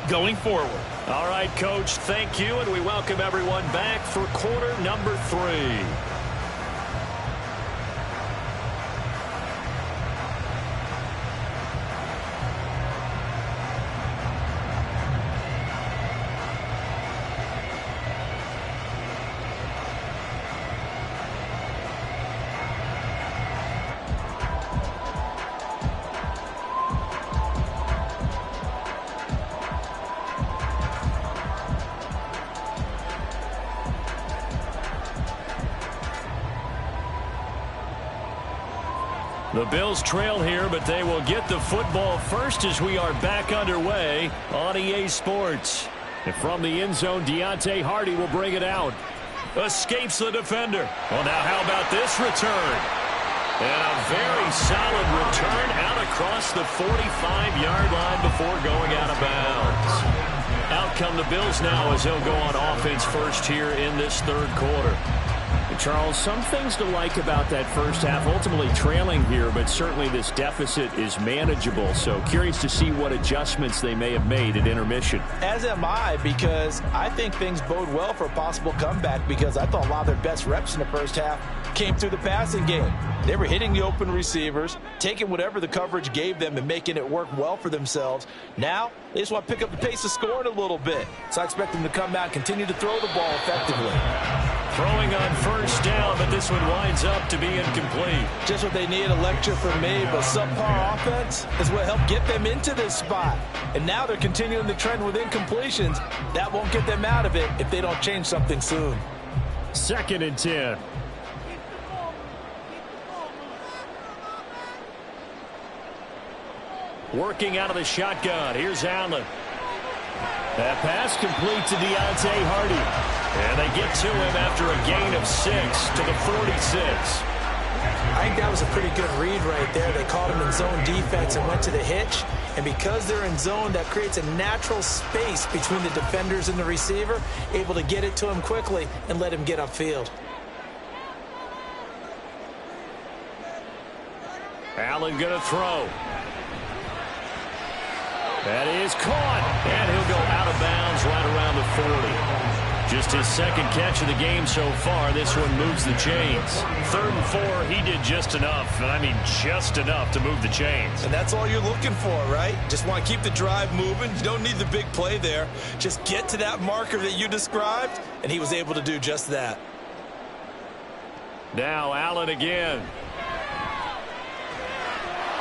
going forward. All right, Coach, thank you, and we welcome everyone back for quarter number 3. The Bills trail here, but they will get the football first as we are back underway on EA Sports. And from the end zone, Deontay Hardy will bring it out. Escapes the defender. Well, now how about this return? And a very solid return out across the 45-yard line before going out of bounds. Out come the Bills now as he'll go on offense first here in this third quarter. And Charles, some things to like about that first half. Ultimately trailing here, but certainly this deficit is manageable. So curious to see what adjustments they may have made at intermission. As am I, because I think things bode well for a possible comeback, because I thought a lot of their best reps in the first half came through the passing game. They were hitting the open receivers, taking whatever the coverage gave them and making it work well for themselves. Now, they just want to pick up the pace of scoring a little bit. So I expect them to come out and continue to throw the ball effectively. Throwing on first down, but this one winds up to be incomplete. Just what they need, a lecture from me, but subpar offense is what helped get them into this spot. And now they're continuing the trend with incompletions. That won't get them out of it if they don't change something soon. 2nd and 10. Working out of the shotgun. Here's Allen. That pass complete to Deontay Hardy. And they get to him after a gain of 6 to the 46. I think that was a pretty good read right there. They called him in zone defense and went to the hitch. And because they're in zone, that creates a natural space between the defenders and the receiver, able to get it to him quickly and let him get upfield. Allen going to throw. That is caught, and he'll go out of bounds right around the 40. Just his second catch of the game so far. This one moves the chains. 3rd and 4, he did just enough, and I mean just enough to move the chains. And that's all you're looking for, right? Just want to keep the drive moving. You don't need the big play there. Just get to that marker that you described, and he was able to do just that. Now Allen again.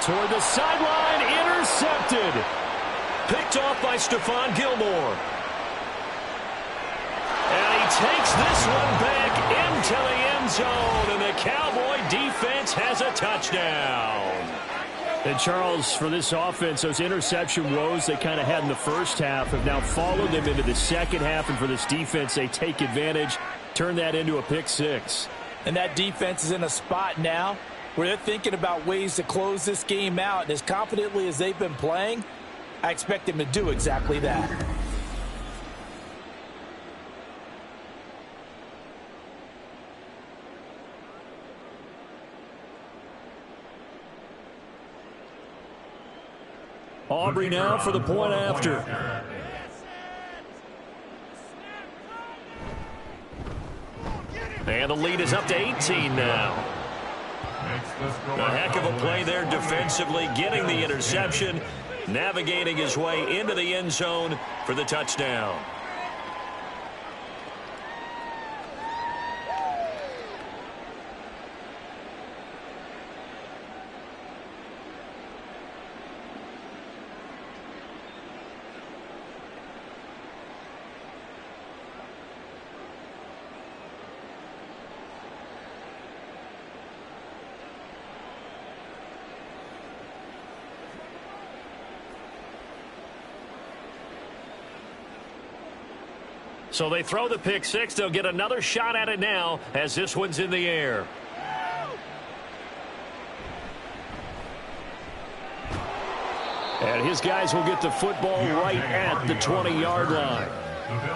Toward the sideline, intercepted. Picked off by Stephon Gilmore. And he takes this one back into the end zone, and the Cowboy defense has a touchdown. And Charles, for this offense, those interception woes they kind of had in the first half have now followed them into the second half, and for this defense, they take advantage, turn that into a pick 6. And that defense is in a spot now where they're thinking about ways to close this game out, and as confidently as they've been playing, I expect them to do exactly that. Aubrey now for the point after. And the lead is up to 18 now. A heck of a play there defensively, getting the interception, navigating his way into the end zone for the touchdown. So they throw the pick 6. They'll get another shot at it now as this one's in the air. And his guys will get the football right at the 20-yard line.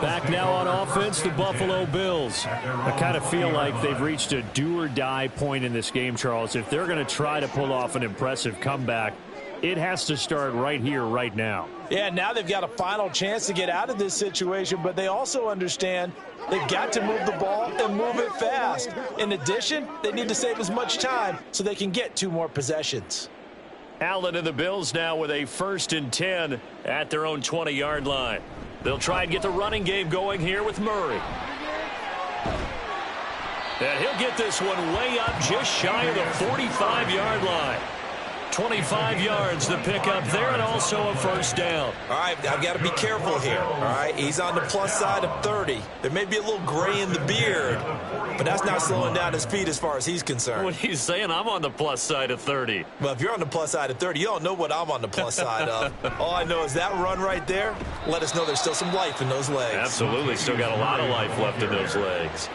Back now on offense, the Buffalo Bills. I kind of feel like they've reached a do-or-die point in this game, Charles. If they're going to try to pull off an impressive comeback, it has to start right here, right now. Yeah, now they've got a final chance to get out of this situation, but they also understand they've got to move the ball and move it fast. In addition, they need to save as much time so they can get 2 more possessions. Allen and the Bills now with a 1st and 10 at their own 20-yard line. They'll try and get the running game going here with Murray. And he'll get this one way up just shy of the 45-yard line. 25 yards to pick up there and also a first down. All right, I've got to be careful here. All right, he's on the plus side of 30. There may be a little gray in the beard, but that's not slowing down his feet as far as he's concerned. What are you saying? I'm on the plus side of 30. Well, if you're on the plus side of 30, you don't know what I'm on the plus side of. All I know is that run right there let us know there's still some life in those legs. Absolutely. Still got a lot of life left in those legs.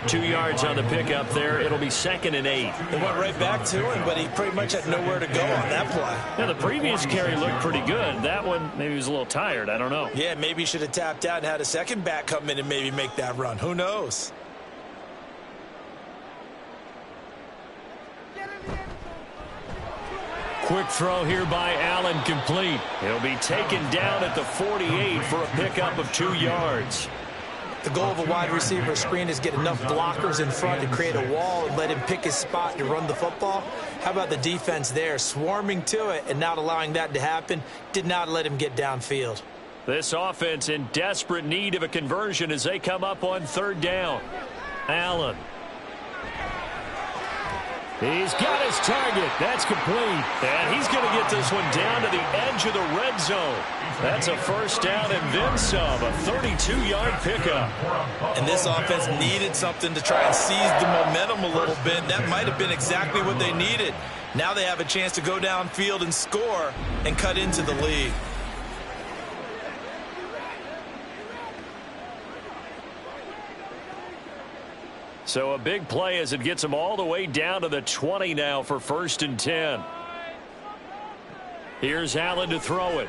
2 yards on the pickup there. It'll be 2nd and 8. They went right back to him, but he pretty much had nowhere to go on that play. Yeah, the previous carry looked pretty good. That one, maybe he was a little tired. I don't know. Yeah, maybe he should have tapped out and had a second back come in and maybe make that run. Who knows? Quick throw here by Allen, complete. He'll be taken down at the 48 for a pickup of 2 yards. The goal of a wide receiver screen is get enough blockers in front to create a wall and let him pick his spot to run the football. How about the defense there, swarming to it and not allowing that to happen? Did not let him get downfield. This offense in desperate need of a conversion as they come up on 3rd down. Allen. He's got his target. That's complete. And he's going to get this one down to the edge of the red zone. That's a first down and then some. A 32-yard pickup. And this offense needed something to try and seize the momentum a little bit. That might have been exactly what they needed. Now they have a chance to go downfield and score and cut into the lead. So a big play as it gets them all the way down to the 20 now for 1st and 10. Here's Allen to throw it.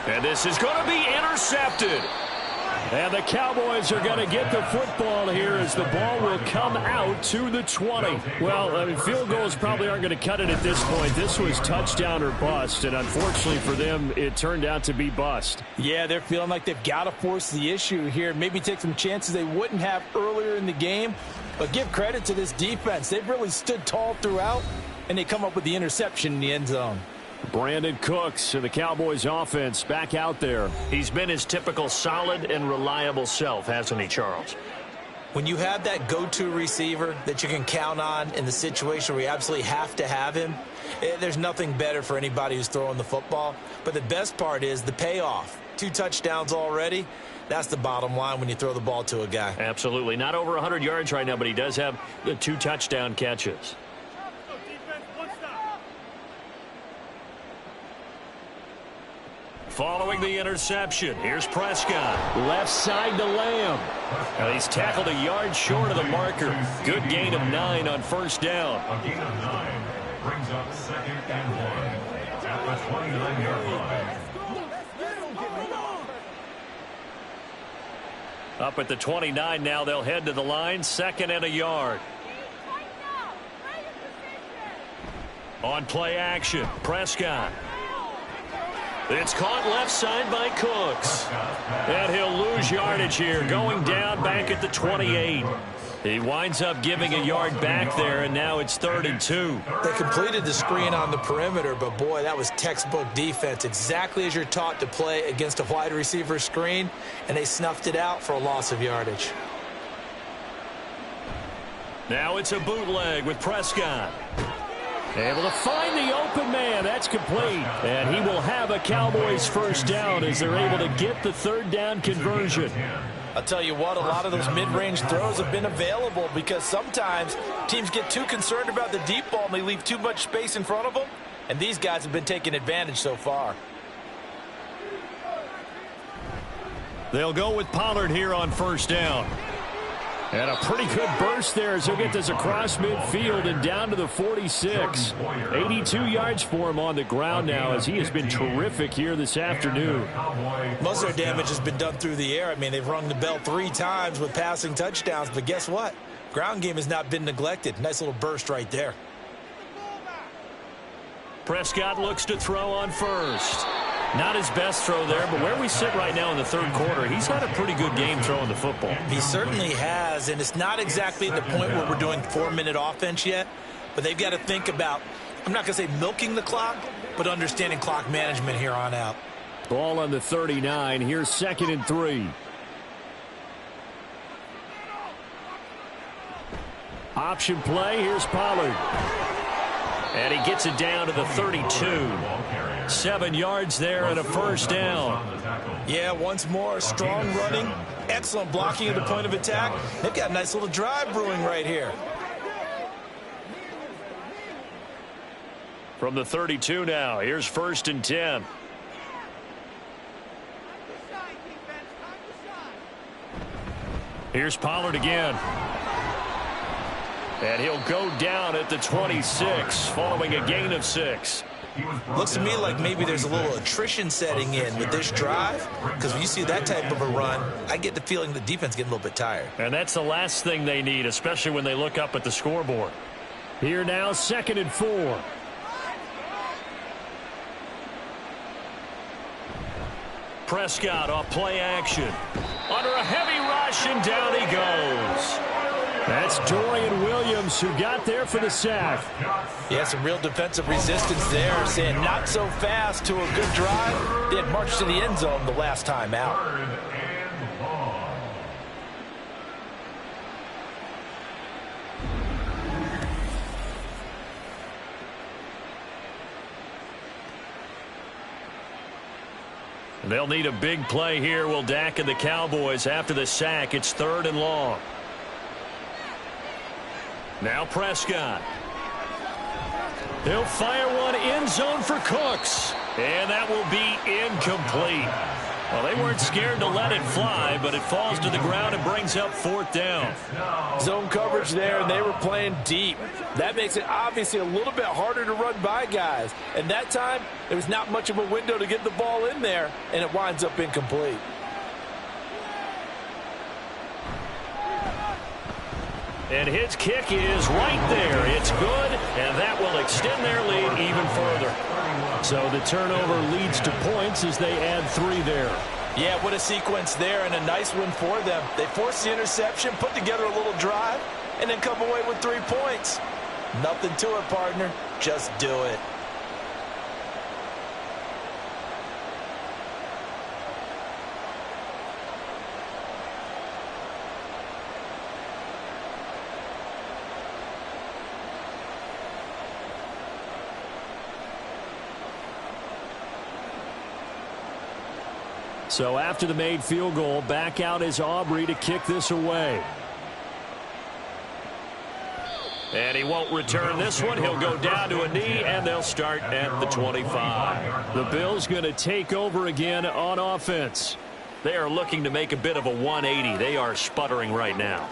And this is going to be intercepted. And the Cowboys are going to get the football here as the ball will come out to the 20. Well, I mean, field goals probably aren't going to cut it at this point. This was touchdown or bust, and unfortunately for them, it turned out to be bust. Yeah, they're feeling like they've got to force the issue here. Maybe take some chances they wouldn't have earlier in the game. But give credit to this defense. They've really stood tall throughout, and they come up with the interception in the end zone. Brandon Cooks and the Cowboys offense back out there. He's been his typical solid and reliable self, hasn't he, Charles? When you have that go-to receiver that you can count on in the situation where you absolutely have to have him, there's nothing better for anybody who's throwing the football. But the best part is the payoff. 2 touchdowns already. That's the bottom line when you throw the ball to a guy. Absolutely. Not over 100 yards right now, but he does have the 2 touchdown catches. Following the interception, here's Prescott. Left side to Lamb. Now he's tackled a yard short of the marker. Good gain of 9 on 1st down. A gain of 9 brings up 2nd and 1 at the 29-yard line. Up at the 29 now, they'll head to the line. 2nd and a yard. On play action, Prescott. It's caught left side by Cooks. And he'll lose yardage here, going down back at the 28. He winds up giving a yard back there, and now it's 3rd and 2. They completed the screen on the perimeter, but boy, that was textbook defense. Exactly as you're taught to play against a wide receiver screen, and they snuffed it out for a loss of yardage. Now it's a bootleg with Prescott. Able to find the open man. That's complete. And he will have a Cowboys first down as they're able to get the 3rd down conversion. I'll tell you what, a lot of those mid-range throws have been available because sometimes teams get too concerned about the deep ball and they leave too much space in front of them. And these guys have been taking advantage so far. They'll go with Pollard here on 1st down. And a pretty good burst there as he'll get this across midfield and down to the 46. 82 yards for him on the ground now as he has been terrific here this afternoon. Most of their damage has been done through the air. I mean, they've rung the bell 3 times with passing touchdowns, but guess what? Ground game has not been neglected. Nice little burst right there. Prescott looks to throw on 1st. Not his best throw there, but where we sit right now in the 3rd quarter, he's had a pretty good game throwing the football. He certainly has, and it's not exactly at the point where we're doing 4-minute offense yet, but they've got to think about, I'm not going to say milking the clock, but understanding clock management here on out. Ball on the 39. Here's 2nd and 3. option play. Here's Pollard. And he gets it down to the 32. 7 yards there and a first down. Yeah, once more, strong running, excellent blocking at the point of attack. They've got a nice little drive brewing right here. From the 32 now, here's 1st and 10. Here's Pollard again. And he'll go down at the 26 following a gain of 6. Looks to me like maybe there's a little attrition setting in with this drive, because when you see that type of a run, I get the feeling the defense getting a little bit tired. And that's the last thing they need, especially when they look up at the scoreboard. Here now, 2nd and 4. Prescott off play action. Under a heavy rush, and down he goes. That's Dorian Williams who got there for the sack. Yeah, some real defensive resistance there, saying not so fast to a good drive. They had marched to the end zone the last time out. They'll need a big play here, will Dak and the Cowboys. After the sack, it's 3rd and long. Now Prescott. He'll fire one end zone for Cooks. And that will be incomplete. Well, they weren't scared to let it fly, but it falls to the ground and brings up 4th down. Zone coverage there, and they were playing deep. That makes it obviously a little bit harder to run by guys. And that time, there was not much of a window to get the ball in there, and it winds up incomplete. And his kick is right there. It's good, and that will extend their lead even further. So the turnover leads to points as they add 3 there. Yeah, what a sequence there, and a nice one for them. They forced the interception, put together a little drive, and then come away with 3 points. Nothing to it, partner. Just do it. So after the made field goal, back out is Aubrey to kick this away. And he won't return this one. He'll go down to a knee, and they'll start at the 25. The Bills going to take over again on offense. They are looking to make a bit of a 180. They are sputtering right now.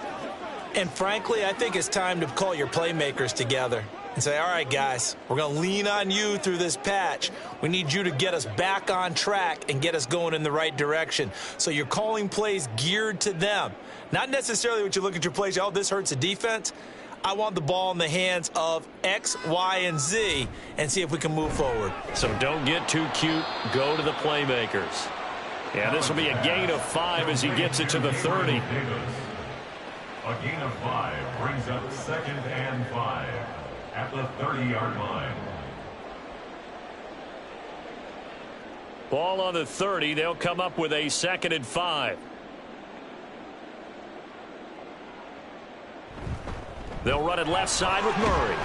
And frankly, I think it's time to call your playmakers together and say, all right, guys, we're going to lean on you through this patch. We need you to get us back on track and get us going in the right direction. So you're calling plays geared to them. Not necessarily what you look at your plays, oh, this hurts the defense. I want the ball in the hands of X, Y, and Z and see if we can move forward. So don't get too cute. Go to the playmakers. Yeah, this will be a gain of 5 as he gets it to the 30. A gain of 5 brings up 2nd and 5 at the 30-yard line. Ball on the 30. They'll come up with a 2nd and 5. They'll run it left side with Murray.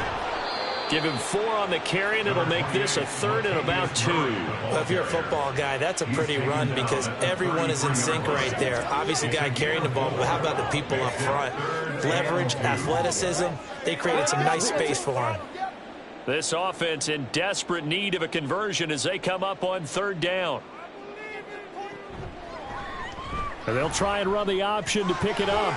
Give him 4 on the carry, and it'll make this a 3rd and about 2. Well, if you're a football guy, that's a pretty run because everyone is in sync right there. Obviously, the guy carrying the ball, but how about the people up front? Leverage, athleticism, they created some nice space for him. This offense in desperate need of a conversion as they come up on 3rd down. And they'll try and run the option to pick it up.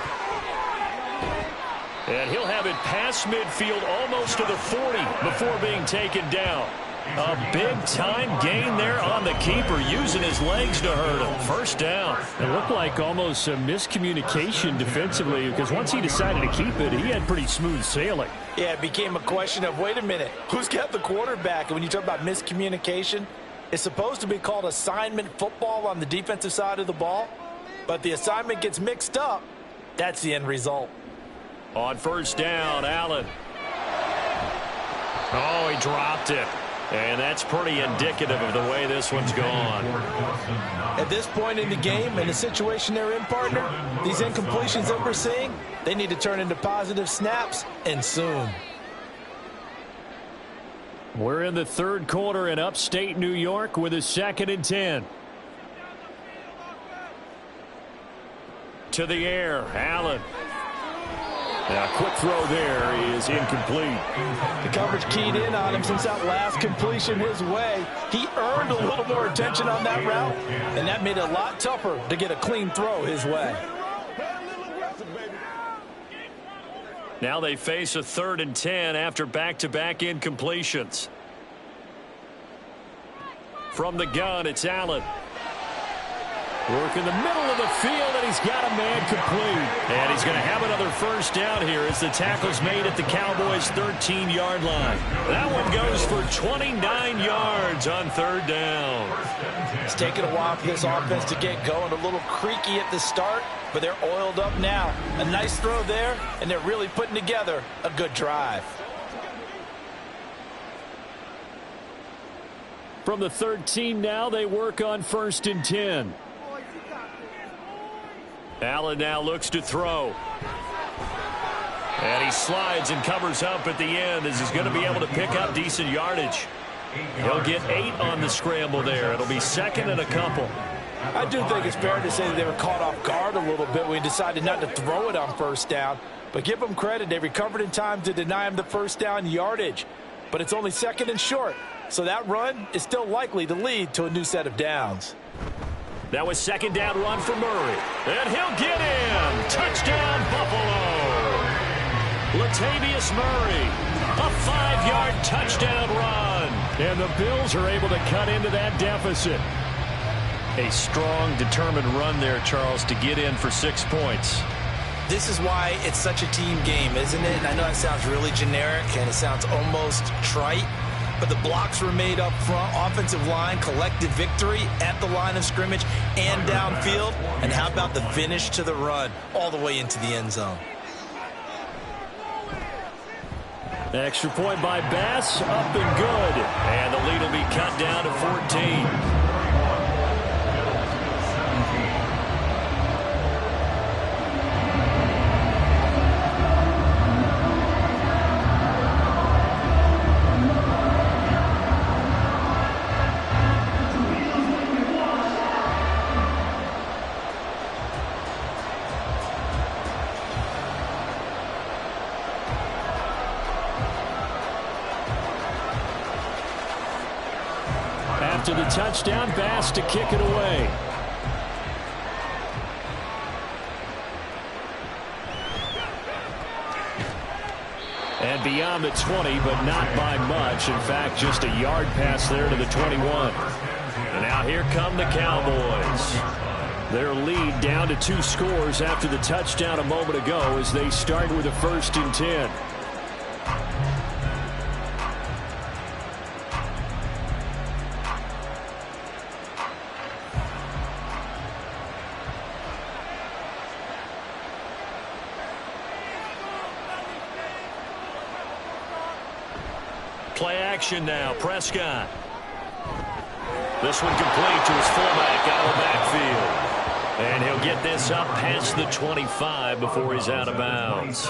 And he'll have it past midfield almost to the 40 before being taken down. A big-time gain there on the keeper, using his legs to hurt him. 1st down. It looked like almost a miscommunication defensively because once he decided to keep it, he had pretty smooth sailing. Yeah, it became a question of, wait a minute, who's got the quarterback? And when you talk about miscommunication, it's supposed to be called assignment football on the defensive side of the ball. But the assignment gets mixed up. That's the end result. On 1st down, Allen. Oh, he dropped it. And that's pretty indicative of the way this one's gone. At this point in the game, in the situation they're in, partner, these incompletions that we're seeing, they need to turn into positive snaps, and soon. We're in the third quarter in upstate New York with a 2nd and 10. To the air, Allen. Now, quick throw there is incomplete. The coverage keyed in on him since that last completion his way. He earned a little more attention on that route, and that made it a lot tougher to get a clean throw his way. Now they face a 3rd and 10 after back-to-back incompletions. From the gun, it's Allen. Work in the middle of the field, and he's got a man complete. And he's going to have another first down here as the tackle's made at the Cowboys' 13-yard line. That one goes for 29 yards on 3rd down. It's taken a while for this offense to get going. A little creaky at the start, but they're oiled up now. A nice throw there, and they're really putting together a good drive. From the 13 now, they work on 1st and 10. Allen now looks to throw. And he slides and covers up at the end as he's going to be able to pick up decent yardage. He'll get 8 on the scramble there. It'll be 2nd and a couple. I do think it's fair to say that they were caught off guard a little bit when he decided not to throw it on 1st down. But give them credit. They recovered in time to deny him the 1st down yardage. But it's only 2nd and short. So that run is still likely to lead to a new set of downs. That was 2nd down run for Murray. And he'll get in. Touchdown, Buffalo. Latavius Murray. A 5-yard touchdown run. And the Bills are able to cut into that deficit. A strong, determined run there, Charles, to get in for 6 points. This is why it's such a team game, isn't it? And I know that sounds really generic and it sounds almost trite. But the blocks were made up front, offensive line, collective victory at the line of scrimmage and downfield. And how about the finish to the run all the way into the end zone? Extra point by Bass, up and good. And the lead will be cut down to 14. To the touchdown, Bass to kick it away. And beyond the 20, but not by much. In fact, just a yard pass there to the 21. And now here come the Cowboys. Their lead down to 2 scores after the touchdown a moment ago as they start with a 1st and 10. Play action now. Prescott. This one complete to his fullback out of the backfield. And he'll get this up past the 25 before he's out of bounds.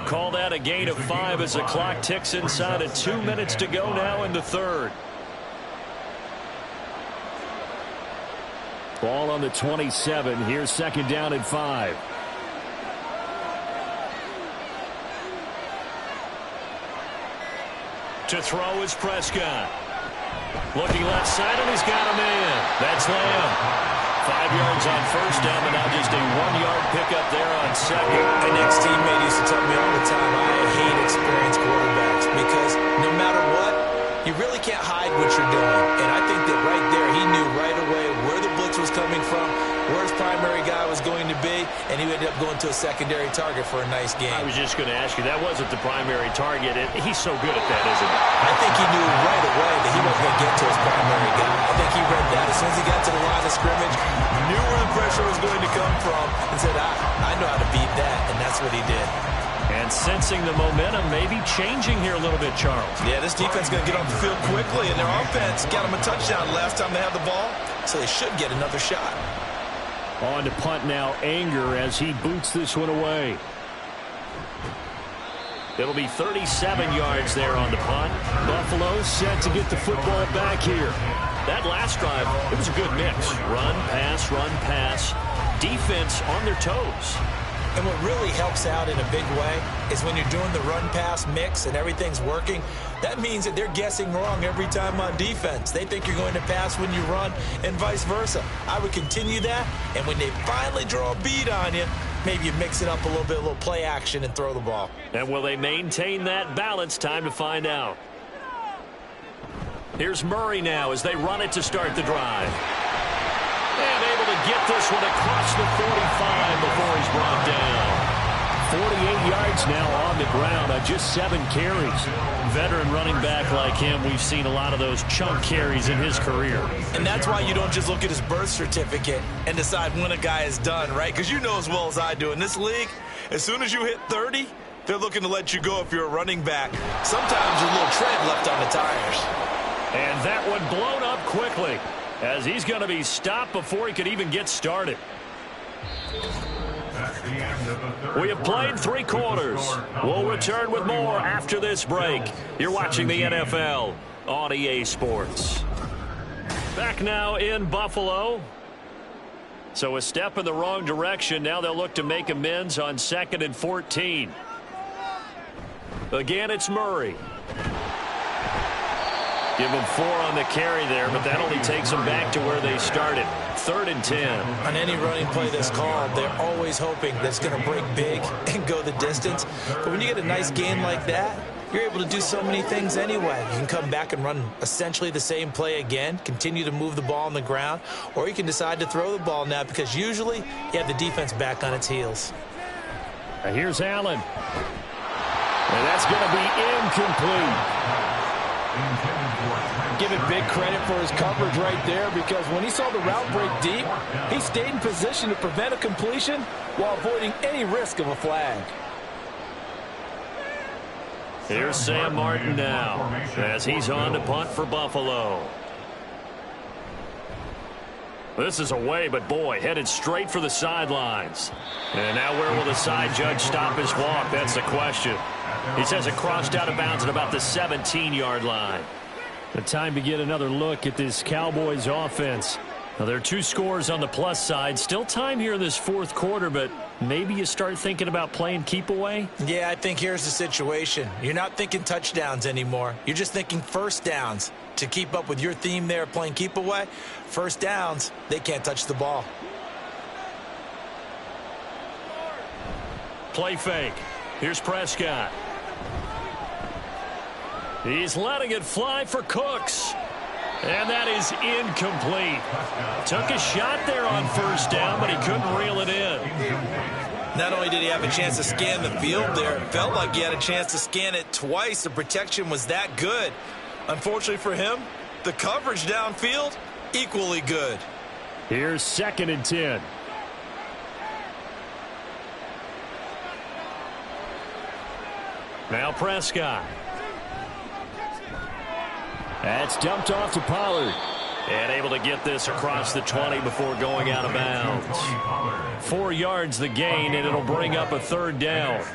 Call that a gain of 5 as the clock ticks inside of 2 minutes to go now in the 3rd. Ball on the 27. Here's 2nd down and 5. To throw is Prescott. Looking left side, and he's got a man. That's Lamb. 5 yards on 1st down, but now just a 1-yard pickup there on 2nd. My next teammate used to tell me all the time, I hate experienced quarterbacks because no matter what, you really can't hide what you're doing. And I think that right there, he knew right away where the blitz was coming from, where his primary guy was going to be, and he ended up going to a secondary target for a nice game. I was just going to ask you, that wasn't the primary target. He's so good at that, isn't he? I think he knew right away that he wasn't going to get to his primary guy. I think he read that as soon as he got to the line of scrimmage, knew where the pressure was going to come from, and said, I know how to beat that, and that's what he did. And sensing the momentum maybe changing here a little bit, Charles. Yeah, this defense is going to get off the field quickly, and their offense got them a touchdown last time they had the ball, so they should get another shot. On to punt now, Anger, as he boots this one away. It'll be 37 yards there on the punt. Buffalo set to get the football back here. That last drive, it was a good mix. Run, pass, defense on their toes. And what really helps out in a big way is when you're doing the run-pass mix and everything's working, that means that they're guessing wrong every time on defense. They think you're going to pass when you run and vice versa. I would continue that, and when they finally draw a bead on you, maybe you mix it up a little play action and throw the ball. And will they maintain that balance? Time to find out. Here's Murray now as they run it to start the drive. And able to get this one across the 45 before he's brought down. 48 yards now on the ground on just 7 carries. Veteran running back like him, we've seen a lot of those chunk carries in his career. And that's why you don't just look at his birth certificate and decide when a guy is done, right? Because you know as well as I do, in this league, as soon as you hit 30, they're looking to let you go if you're a running back. Sometimes there's a little tread left on the tires. And that one blown up quickly, as he's going to be stopped before he could even get started. We have played 3 quarters. We'll return with more after this break. You're watching the NFL on EA Sports. Back now in Buffalo. So a step in the wrong direction. Now they'll look to make amends on 2nd and 14. Again, it's Murray. Give them 4 on the carry there, but that only takes them back to where they started. 3rd and 10. On any running play that's called, they're always hoping that it's going to break big and go the distance. But when you get a nice gain like that, you're able to do so many things anyway. You can come back and run essentially the same play again, continue to move the ball on the ground, or you can decide to throw the ball now because usually you have the defense back on its heels. Now here's Allen. And that's going to be incomplete. Give it big credit for his coverage right there, because when he saw the route break deep, he stayed in position to prevent a completion while avoiding any risk of a flag. Here's Sam Martin now as he's on to punt for Buffalo. This is away, but boy, headed straight for the sidelines. And now where will the side judge stop his walk? That's the question. He says it crossed out of bounds at about the 17-yard line. The time to get another look at this Cowboys offense. Now, there are 2 scores on the plus side. Still time here in this 4th quarter, but maybe you start thinking about playing keep away? Yeah, I think here's the situation. You're not thinking touchdowns anymore. You're just thinking first downs. To keep up with your theme there, playing keep away, first downs, they can't touch the ball. Play fake. Here's Prescott. He's letting it fly for Cooks. And that is incomplete. Took a shot there on first down, but he couldn't reel it in. Not only did he have a chance to scan the field there, it felt like he had a chance to scan it twice. The protection was that good. Unfortunately for him, the coverage downfield, equally good. Here's 2nd and 10. Now Prescott. That's dumped off to Pollard. And able to get this across the 20 before going out of bounds. 4 yards the gain, and it'll bring up a 3rd down.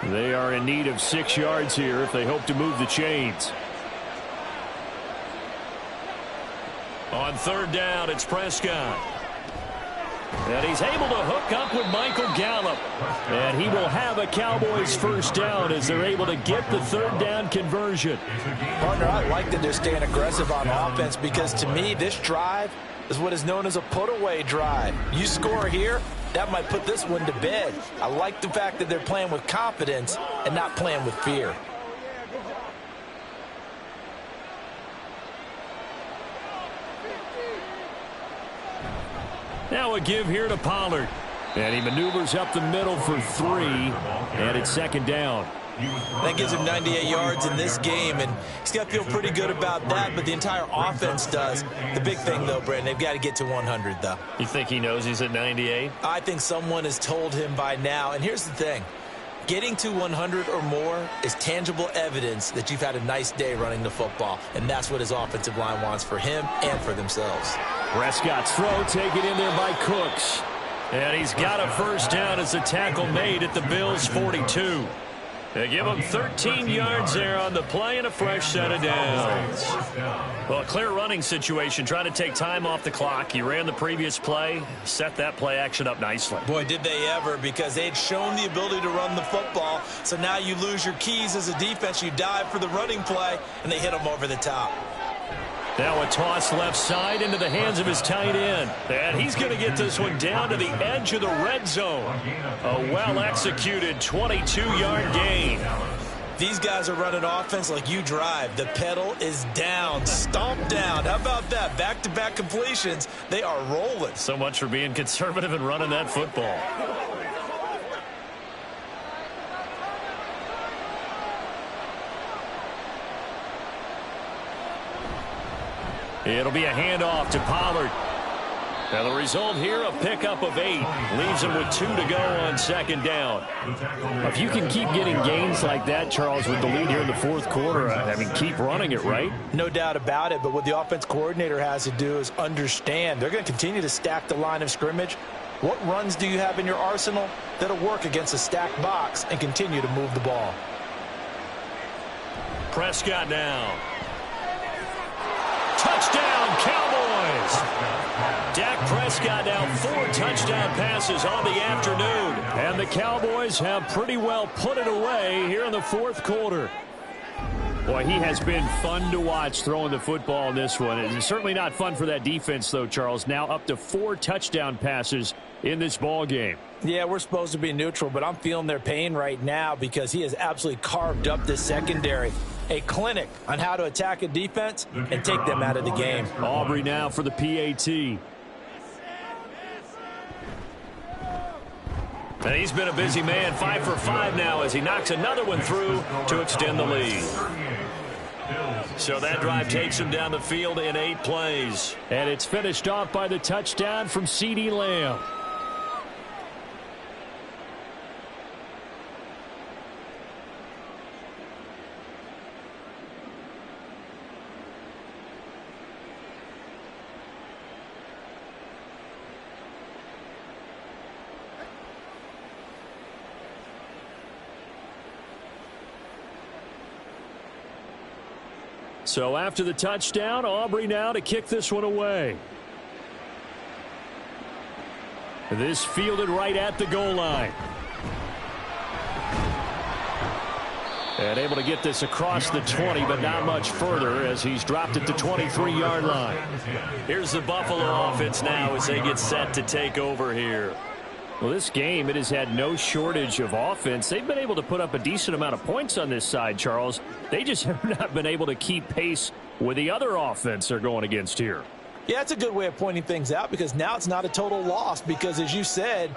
They are in need of 6 yards here if they hope to move the chains. On 3rd down, it's Prescott. And he's able to hook up with Michael Gallup. And he will have a Cowboys first down as they're able to get the 3rd down conversion. Partner, I like that they're staying aggressive on offense, because to me, this drive is what is known as a put-away drive. You score here, that might put this one to bed. I like the fact that they're playing with confidence and not playing with fear. Now a give here to Pollard. And he maneuvers up the middle for 3. And it's 2nd down. That gives him 98 yards in this game, and he's got to feel pretty good about that, but the entire offense does. The big thing, though, Brandon, they've got to get to 100, though. You think he knows he's at 98? I think someone has told him by now, and here's the thing. Getting to 100 or more is tangible evidence that you've had a nice day running the football, and that's what his offensive line wants for him and for themselves. Prescott's throw taken in there by Cooks. And he's got a first down as a tackle made at the Bills' 42. They give him 13 yards there on the play and a fresh set of downs. Well, a clear running situation, trying to take time off the clock. He ran the previous play, set that play action up nicely. Boy, did they ever, because they'd shown the ability to run the football. So now you lose your keys as a defense. You dive for the running play, and they hit them over the top. Now a toss left side into the hands of his tight end. And he's going to get this one down to the edge of the red zone. A well-executed 22-yard gain. These guys are running offense like you drive. The pedal is down, stomp down. How about that? Back-to-back completions. They are rolling. So much for being conservative and running that football. It'll be a handoff to Pollard. And the result here, a pickup of 8. Leaves him with 2 to go on second down. If you can keep getting gains like that, Charles, with the lead here in the fourth quarter, I mean, keep running it, right? No doubt about it, but what the offense coordinator has to do is understand they're going to continue to stack the line of scrimmage. What runs do you have in your arsenal that'll work against a stacked box and continue to move the ball? Prescott now. Touchdown, Cowboys! Dak Prescott now 4 touchdown passes on the afternoon. And the Cowboys have pretty well put it away here in the fourth quarter. Boy, he has been fun to watch throwing the football in this one. It's certainly not fun for that defense, though, Charles. Now up to 4 touchdown passes in this ball game. Yeah, we're supposed to be neutral, but I'm feeling their pain right now because he has absolutely carved up this secondary. A clinic on how to attack a defense and take them out of the game. Aubrey now for the PAT. And he's been a busy man, 5 for 5 now as he knocks another one through to extend the lead. So that drive takes him down the field in 8 plays. And it's finished off by the touchdown from CeeDee Lamb. So after the touchdown, Aubrey now to kick this one away. This fielded right at the goal line. And able to get this across the 20, but not much further as he's dropped it to 23-yard line. Here's the Buffalo offense now as they get set to take over here. Well, this game, it has had no shortage of offense. They've been able to put up a decent amount of points on this side, Charles. They just have not been able to keep pace with the other offense they're going against here. Yeah, it's a good way of pointing things out because now it's not a total loss because, as you said,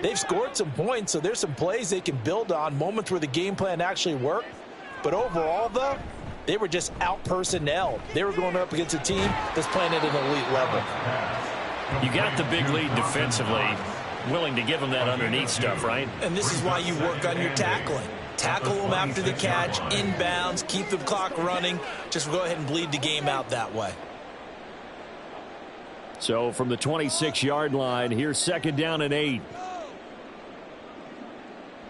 they've scored some points, so there's some plays they can build on, moments where the game plan actually worked. But overall, though, they were just out-personnelled. They were going up against a team that's playing at an elite level. You got the big lead defensively. Willing to give them that underneath stuff, right? And this is why you work on your tackling. Tackle them after the catch, inbounds, keep the clock running. Just go ahead and bleed the game out that way. So from the 26-yard line, here's second down and 8.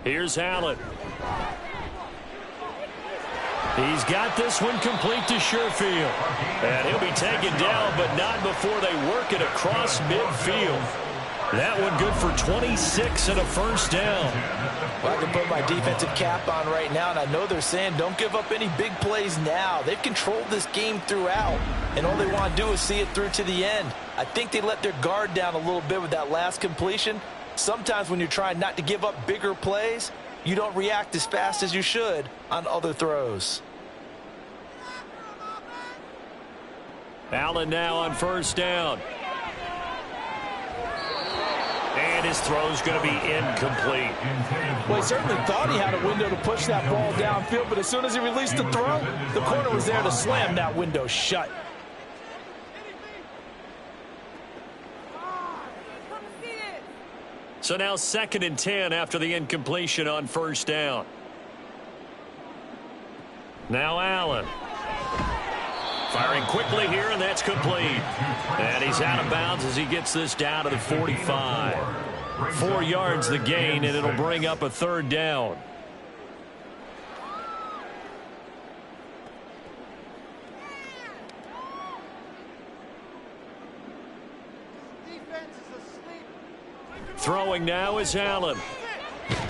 Here's Allen. He's got this one complete to Sherfield. And he'll be taken down, but not before they work it across midfield. That one good for 26 and a first down. Well, I can put my defensive cap on right now, and I know they're saying don't give up any big plays now. They've controlled this game throughout, and all they want to do is see it through to the end. I think they let their guard down a little bit with that last completion. Sometimes when you're trying not to give up bigger plays, you don't react as fast as you should on other throws. Allen now on first down. And And his throw's going to be incomplete. Well, he certainly thought he had a window to push that ball downfield, but as soon as he released the throw, the corner was there to slam that window shut. So now 2nd and 10 after the incompletion on 1st down. Now Allen. Firing quickly here, and that's complete. And he's out of bounds as he gets this down to the 45. 4 yards the gain, and it'll bring up a 3rd down. Throwing now is Allen.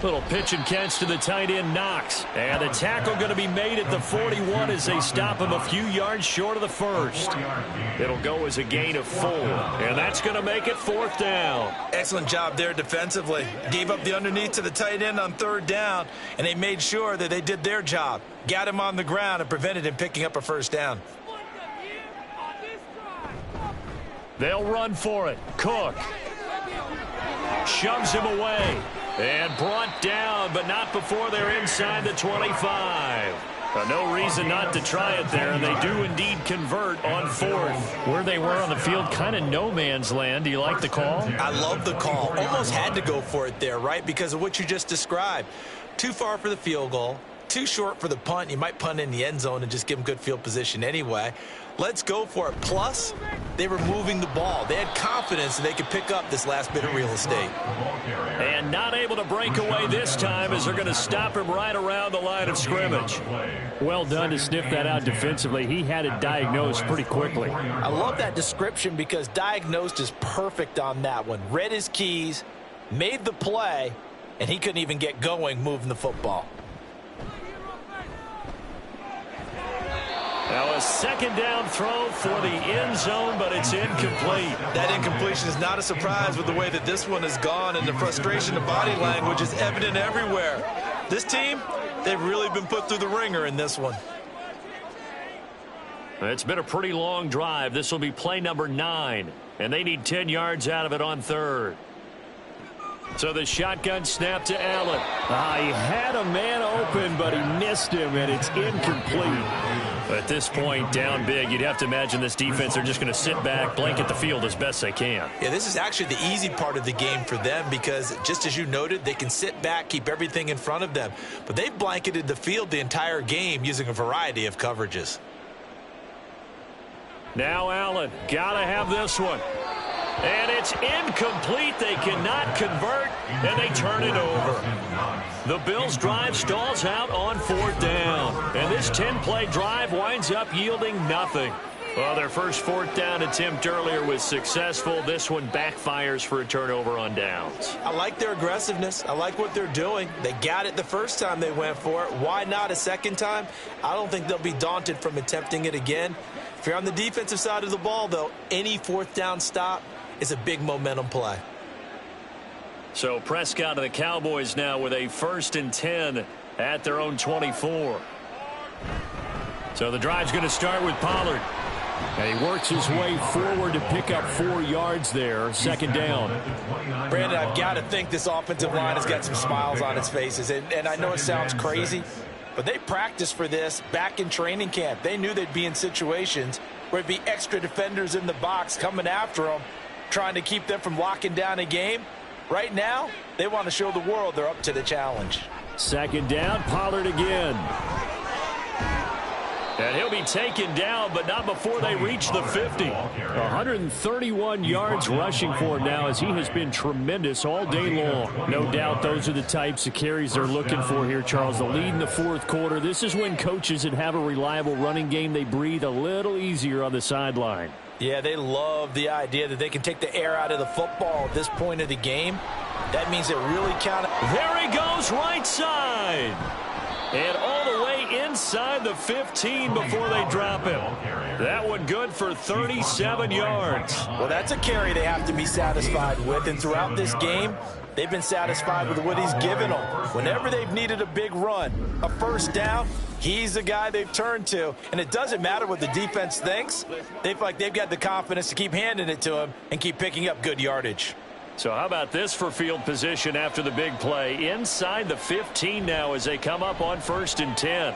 Little pitch and catch to the tight end, Knox. And the tackle going to be made at the 41 as they stop him a few yards short of the 1st. It'll go as a gain of 4. And that's going to make it 4th down. Excellent job there defensively. Gave up the underneath to the tight end on 3rd down, and they made sure that they did their job. Got him on the ground and prevented him picking up a 1st down. They'll run for it. Cook shoves him away. And brought down, but not before they're inside the 25. No reason not to try it there, and they do indeed convert on 4th. Where they were on the field, kind of no man's land. Do you like the call? I love the call. Almost had to go for it there, right, because of what you just described. Too far for the field goal, too short for the punt. You might punt in the end zone and just give them good field position anyway. Let's go for it. Plus, they were moving the ball. They had confidence that they could pick up this last bit of real estate. And not able to break away this time as they're going to stop him right around the line of scrimmage. Well done to sniff that out defensively. He had it diagnosed pretty quickly. I love that description because diagnosed is perfect on that one. Read his keys, made the play, and he couldn't even get going moving the football. Now a 2nd down throw for the end zone, but it's incomplete. That incompletion is not a surprise with the way that this one has gone, and the frustration, the body language is evident everywhere. This team, they've really been put through the ringer in this one. It's been a pretty long drive. This will be play number 9, and they need 10 yards out of it on 3rd. So the shotgun snap to Allen. He had a man open, but he missed him, and it's incomplete. At this point, down big, you'd have to imagine this defense, they're just going to sit back, blanket the field as best they can. Yeah, this is actually the easy part of the game for them because, just as you noted, they can sit back, keep everything in front of them. But they've blanketed the field the entire game using a variety of coverages. Now Allen, got to have this one. And it's incomplete. They cannot convert, and they turn it over. The Bills' drive stalls out on 4th down. And this 10-play drive winds up yielding nothing. Well, their first 4th down attempt earlier was successful. This one backfires for a turnover on downs. I like their aggressiveness. I like what they're doing. They got it the first time they went for it. Why not a second time? I don't think they'll be daunted from attempting it again. If you're on the defensive side of the ball, though, any 4th down stop is a big momentum play. So Prescott and the Cowboys now with a 1st and 10 at their own 24. So the drive's going to start with Pollard. And he works his way forward to pick up 4 yards there. 2nd down. Brandon, I've got to think this offensive line has got some smiles on its faces. And I know it sounds crazy, but they practiced for this back in training camp. They knew they'd be in situations where it'd be extra defenders in the box coming after them, trying to keep them from locking down a game. Right now, they want to show the world they're up to the challenge. 2nd down, Pollard again. And he'll be taken down, but not before they reach the 50. 131 yards rushing for him now as he has been tremendous all day long. No doubt those are the types of carries they're looking for here, Charles. The lead in the 4th quarter. This is when coaches that have a reliable running game, they breathe a little easier on the sideline. Yeah, they love the idea that they can take the air out of the football at this point of the game. That means it really counts. There he goes, right side. And all the way inside the 15 before they drop him. That one good for 37 yards. Well, that's a carry they have to be satisfied with. And throughout this game, they've been satisfied with what he's given them. Whenever they've needed a big run, a 1st down, he's the guy they've turned to. And it doesn't matter what the defense thinks. They feel like they've got the confidence to keep handing it to him and keep picking up good yardage. So how about this for field position after the big play? Inside the 15 now as they come up on 1st and 10.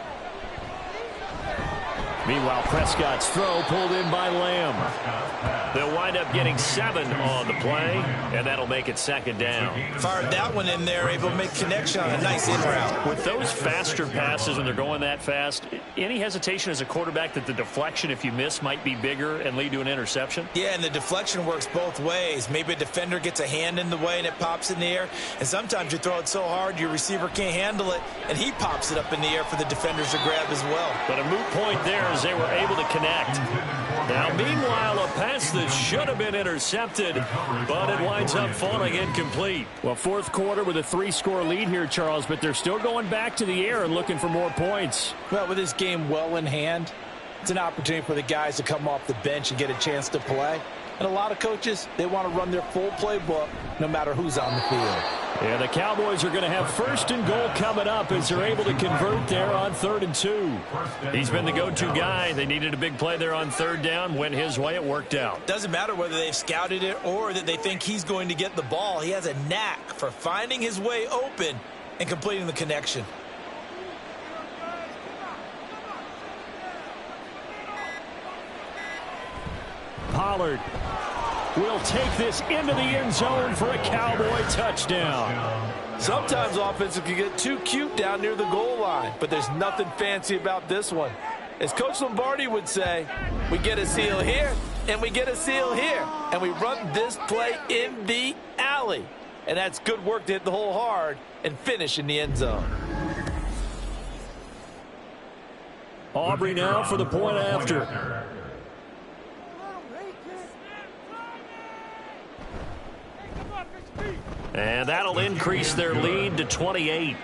Meanwhile, Prescott's throw pulled in by Lamb. They'll wind up getting 7 on the play, and that'll make it 2nd down. Fired that one in there, able to make connection on a nice in route. With those faster passes when they're going that fast, any hesitation as a quarterback that the deflection, if you miss, might be bigger and lead to an interception? Yeah, and the deflection works both ways. Maybe a defender gets a hand in the way and it pops in the air, and sometimes you throw it so hard your receiver can't handle it, and he pops it up in the air for the defenders to grab as well. But a moot point there as they were able to connect. Now, meanwhile, a pass that should have been intercepted, but it winds up falling incomplete. Well, 4th quarter with a 3-score lead here, Charles, but they're still going back to the air and looking for more points. Well, with this game well in hand, it's an opportunity for the guys to come off the bench and get a chance to play. And a lot of coaches, they want to run their full playbook no matter who's on the field. Yeah, the Cowboys are going to have 1st and goal coming up as they're able to convert there on 3rd and 2. He's been the go-to guy. They needed a big play there on 3rd down. Went his way. It worked out. Doesn't matter whether they've scouted it or that they think he's going to get the ball. He has a knack for finding his way open and completing the connection. Pollard will take this into the end zone for a Cowboy touchdown. Sometimes offenses can get too cute down near the goal line, but there's nothing fancy about this one. As Coach Lombardi would say, we get a seal here, and we get a seal here, and we run this play in the alley. And that's good work to hit the hole hard and finish in the end zone. Aubrey now for the point after. And that'll increase their lead to 28.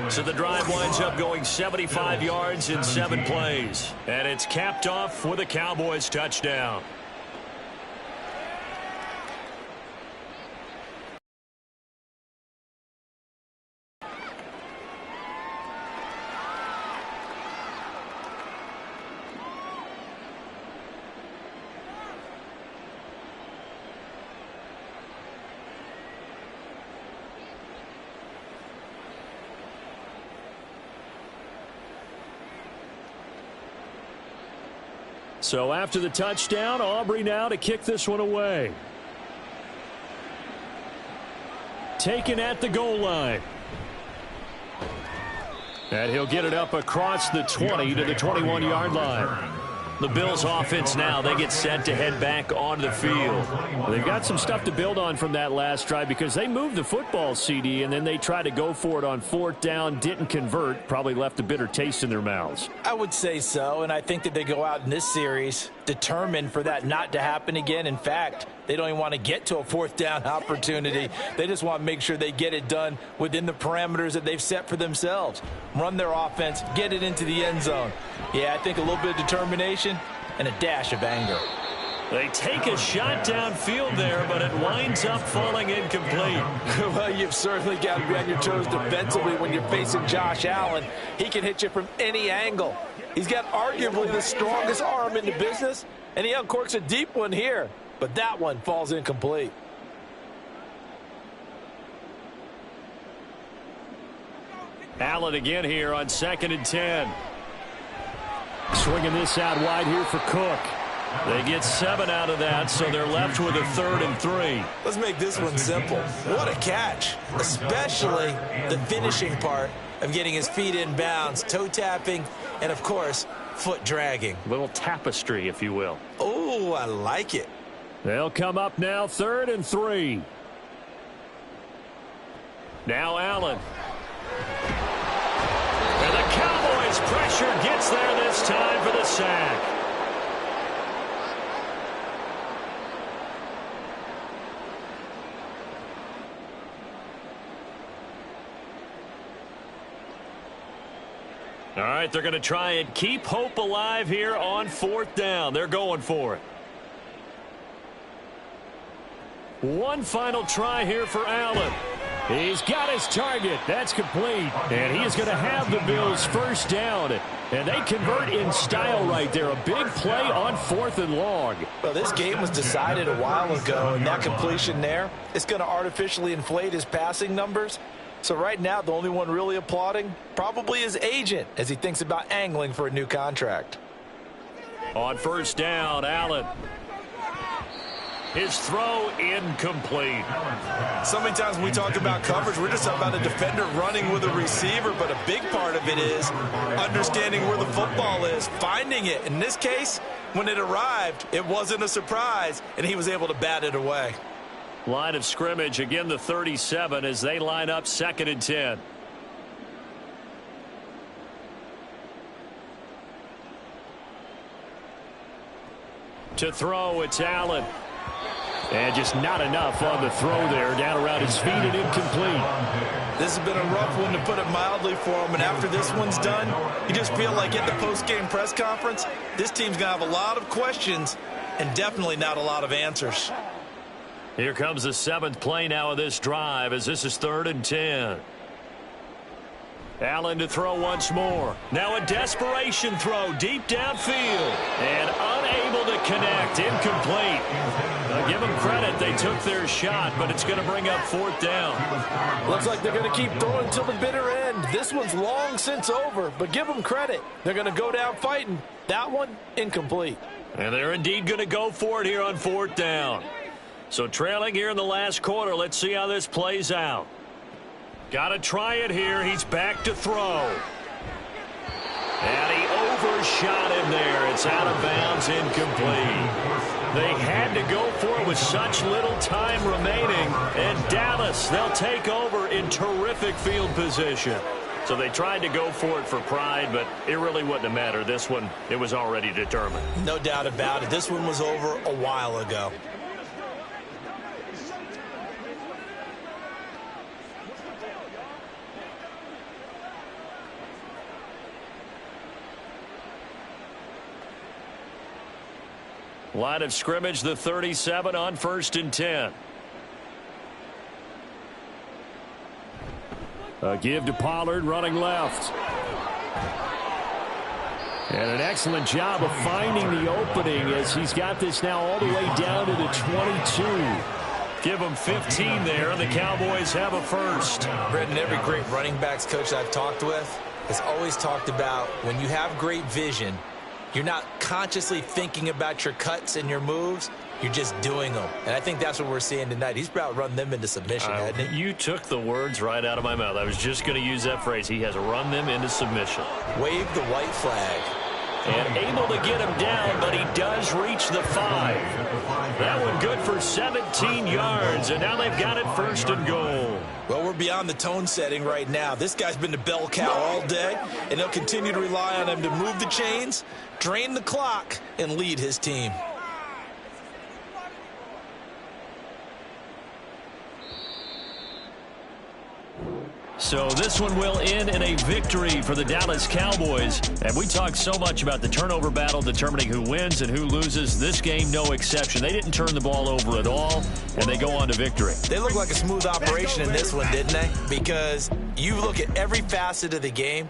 So the drive winds up going 75 yards in 7 plays. And it's capped off with a Cowboys touchdown. So after the touchdown, Aubrey now to kick this one away. Taken at the goal line. And he'll get it up across the 20 to the 21-yard line. The Bills offense now, they get set to head back onto the field. They've got some stuff to build on from that last drive because they moved the football, CD, and then they tried to go for it on 4th down, didn't convert, probably left a bitter taste in their mouths. I would say so, and I think that they go out in this series determined for that not to happen again. In fact, they don't even want to get to a 4th down opportunity. They just want to make sure they get it done within the parameters that they've set for themselves. Run their offense, get it into the end zone. Yeah, I think a little bit of determination and a dash of anger. They take a shot downfield there, but it winds up falling incomplete. Well, you've certainly got to be on your toes defensively when you're facing Josh Allen. He can hit you from any angle. He's got arguably the strongest arm in the business, and he uncorks a deep one here. But that one falls incomplete. Allen again here on 2nd and 10. Swinging this out wide here for Cook. They get 7 out of that, so they're left with a 3rd and 3. Let's make this one simple. What a catch, especially the finishing part of getting his feet in bounds, toe tapping, and, of course, foot dragging. Little tapestry, if you will. Oh, I like it. They'll come up now 3rd and 3. Now Allen. And the Cowboys pressure gets there this time for the sack. All right, they're going to try and keep hope alive here on 4th down. They're going for it. One final try here for Allen. He's got his target. That's complete. And he is going to have the Bills 1st down. And they convert in style right there. A big play on 4th and long. Well, this game was decided a while ago, and that completion there is going to artificially inflate his passing numbers. So right now, the only one really applauding probably his agent as he thinks about angling for a new contract. On first down, Allen. His throw incomplete. So many times when we talk about coverage, we're just talking about a defender running with a receiver, but a big part of it is understanding where the football is, finding it. In this case, when it arrived, it wasn't a surprise, and he was able to bat it away. Line of scrimmage, again the 37 as they line up 2nd and 10. To throw, it's Allen. And just not enough on the throw there. Down around his feet and incomplete. This has been a rough one, to put it mildly, for him. And after this one's done, you just feel like at the post-game press conference, this team's going to have a lot of questions and definitely not a lot of answers. Here comes the 7th play now of this drive as this is 3rd and 10. Allen to throw once more. Now a desperation throw deep downfield. And unable to connect. Incomplete. Now give them credit. They took their shot, but it's going to bring up 4th down. Looks like they're going to keep throwing till the bitter end. This one's long since over, but give them credit. They're going to go down fighting. That one, incomplete. And they're indeed going to go for it here on 4th down. So trailing here in the last quarter. Let's see how this plays out. Got to try it here. He's back to throw. And he overshot him there. It's out of bounds, incomplete. They had to go for it with such little time remaining. And Dallas, they'll take over in terrific field position. So they tried to go for it for pride, but it really wouldn't have mattered. This one, it was already determined. No doubt about it. This one was over a while ago. Line of scrimmage, the 37 on 1st and 10. A give to Pollard running left. And an excellent job of finding the opening as he's got this now all the way down to the 22. Give him 15 there, and the Cowboys have a first. Brendan, every great running backs coach I've talked with has always talked about when you have great vision, you're not consciously thinking about your cuts and your moves. You're just doing them. And I think that's what we're seeing tonight. He's about run them into submission, hasn't he? You took the words right out of my mouth. I was just going to use that phrase. He has run them into submission. Wave the white flag. And able to get him down, but he does reach the 5. That one good for 17 yards, and now they've got it 1st and goal. Well, we're beyond the tone setting right now. This guy's been the bell cow all day, and they'll continue to rely on him to move the chains, drain the clock, and lead his team. So this one will end in a victory for the Dallas Cowboys. And we talked so much about the turnover battle determining who wins and who loses. This game, no exception. They didn't turn the ball over at all, and they go on to victory. They look like a smooth operation in this one, didn't they? Because you look at every facet of the game,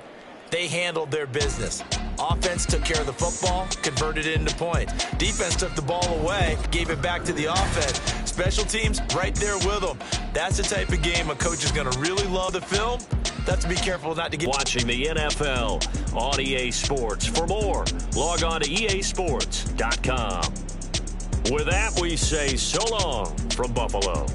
they handled their business. Offense took care of the football, converted it into points. Defense took the ball away, gave it back to the offense. Special teams right there with them. That's the type of game a coach is going to really love the film. That's to be careful not to get... Watching the NFL on EA Sports. For more, log on to easports.com. With that, we say so long from Buffalo.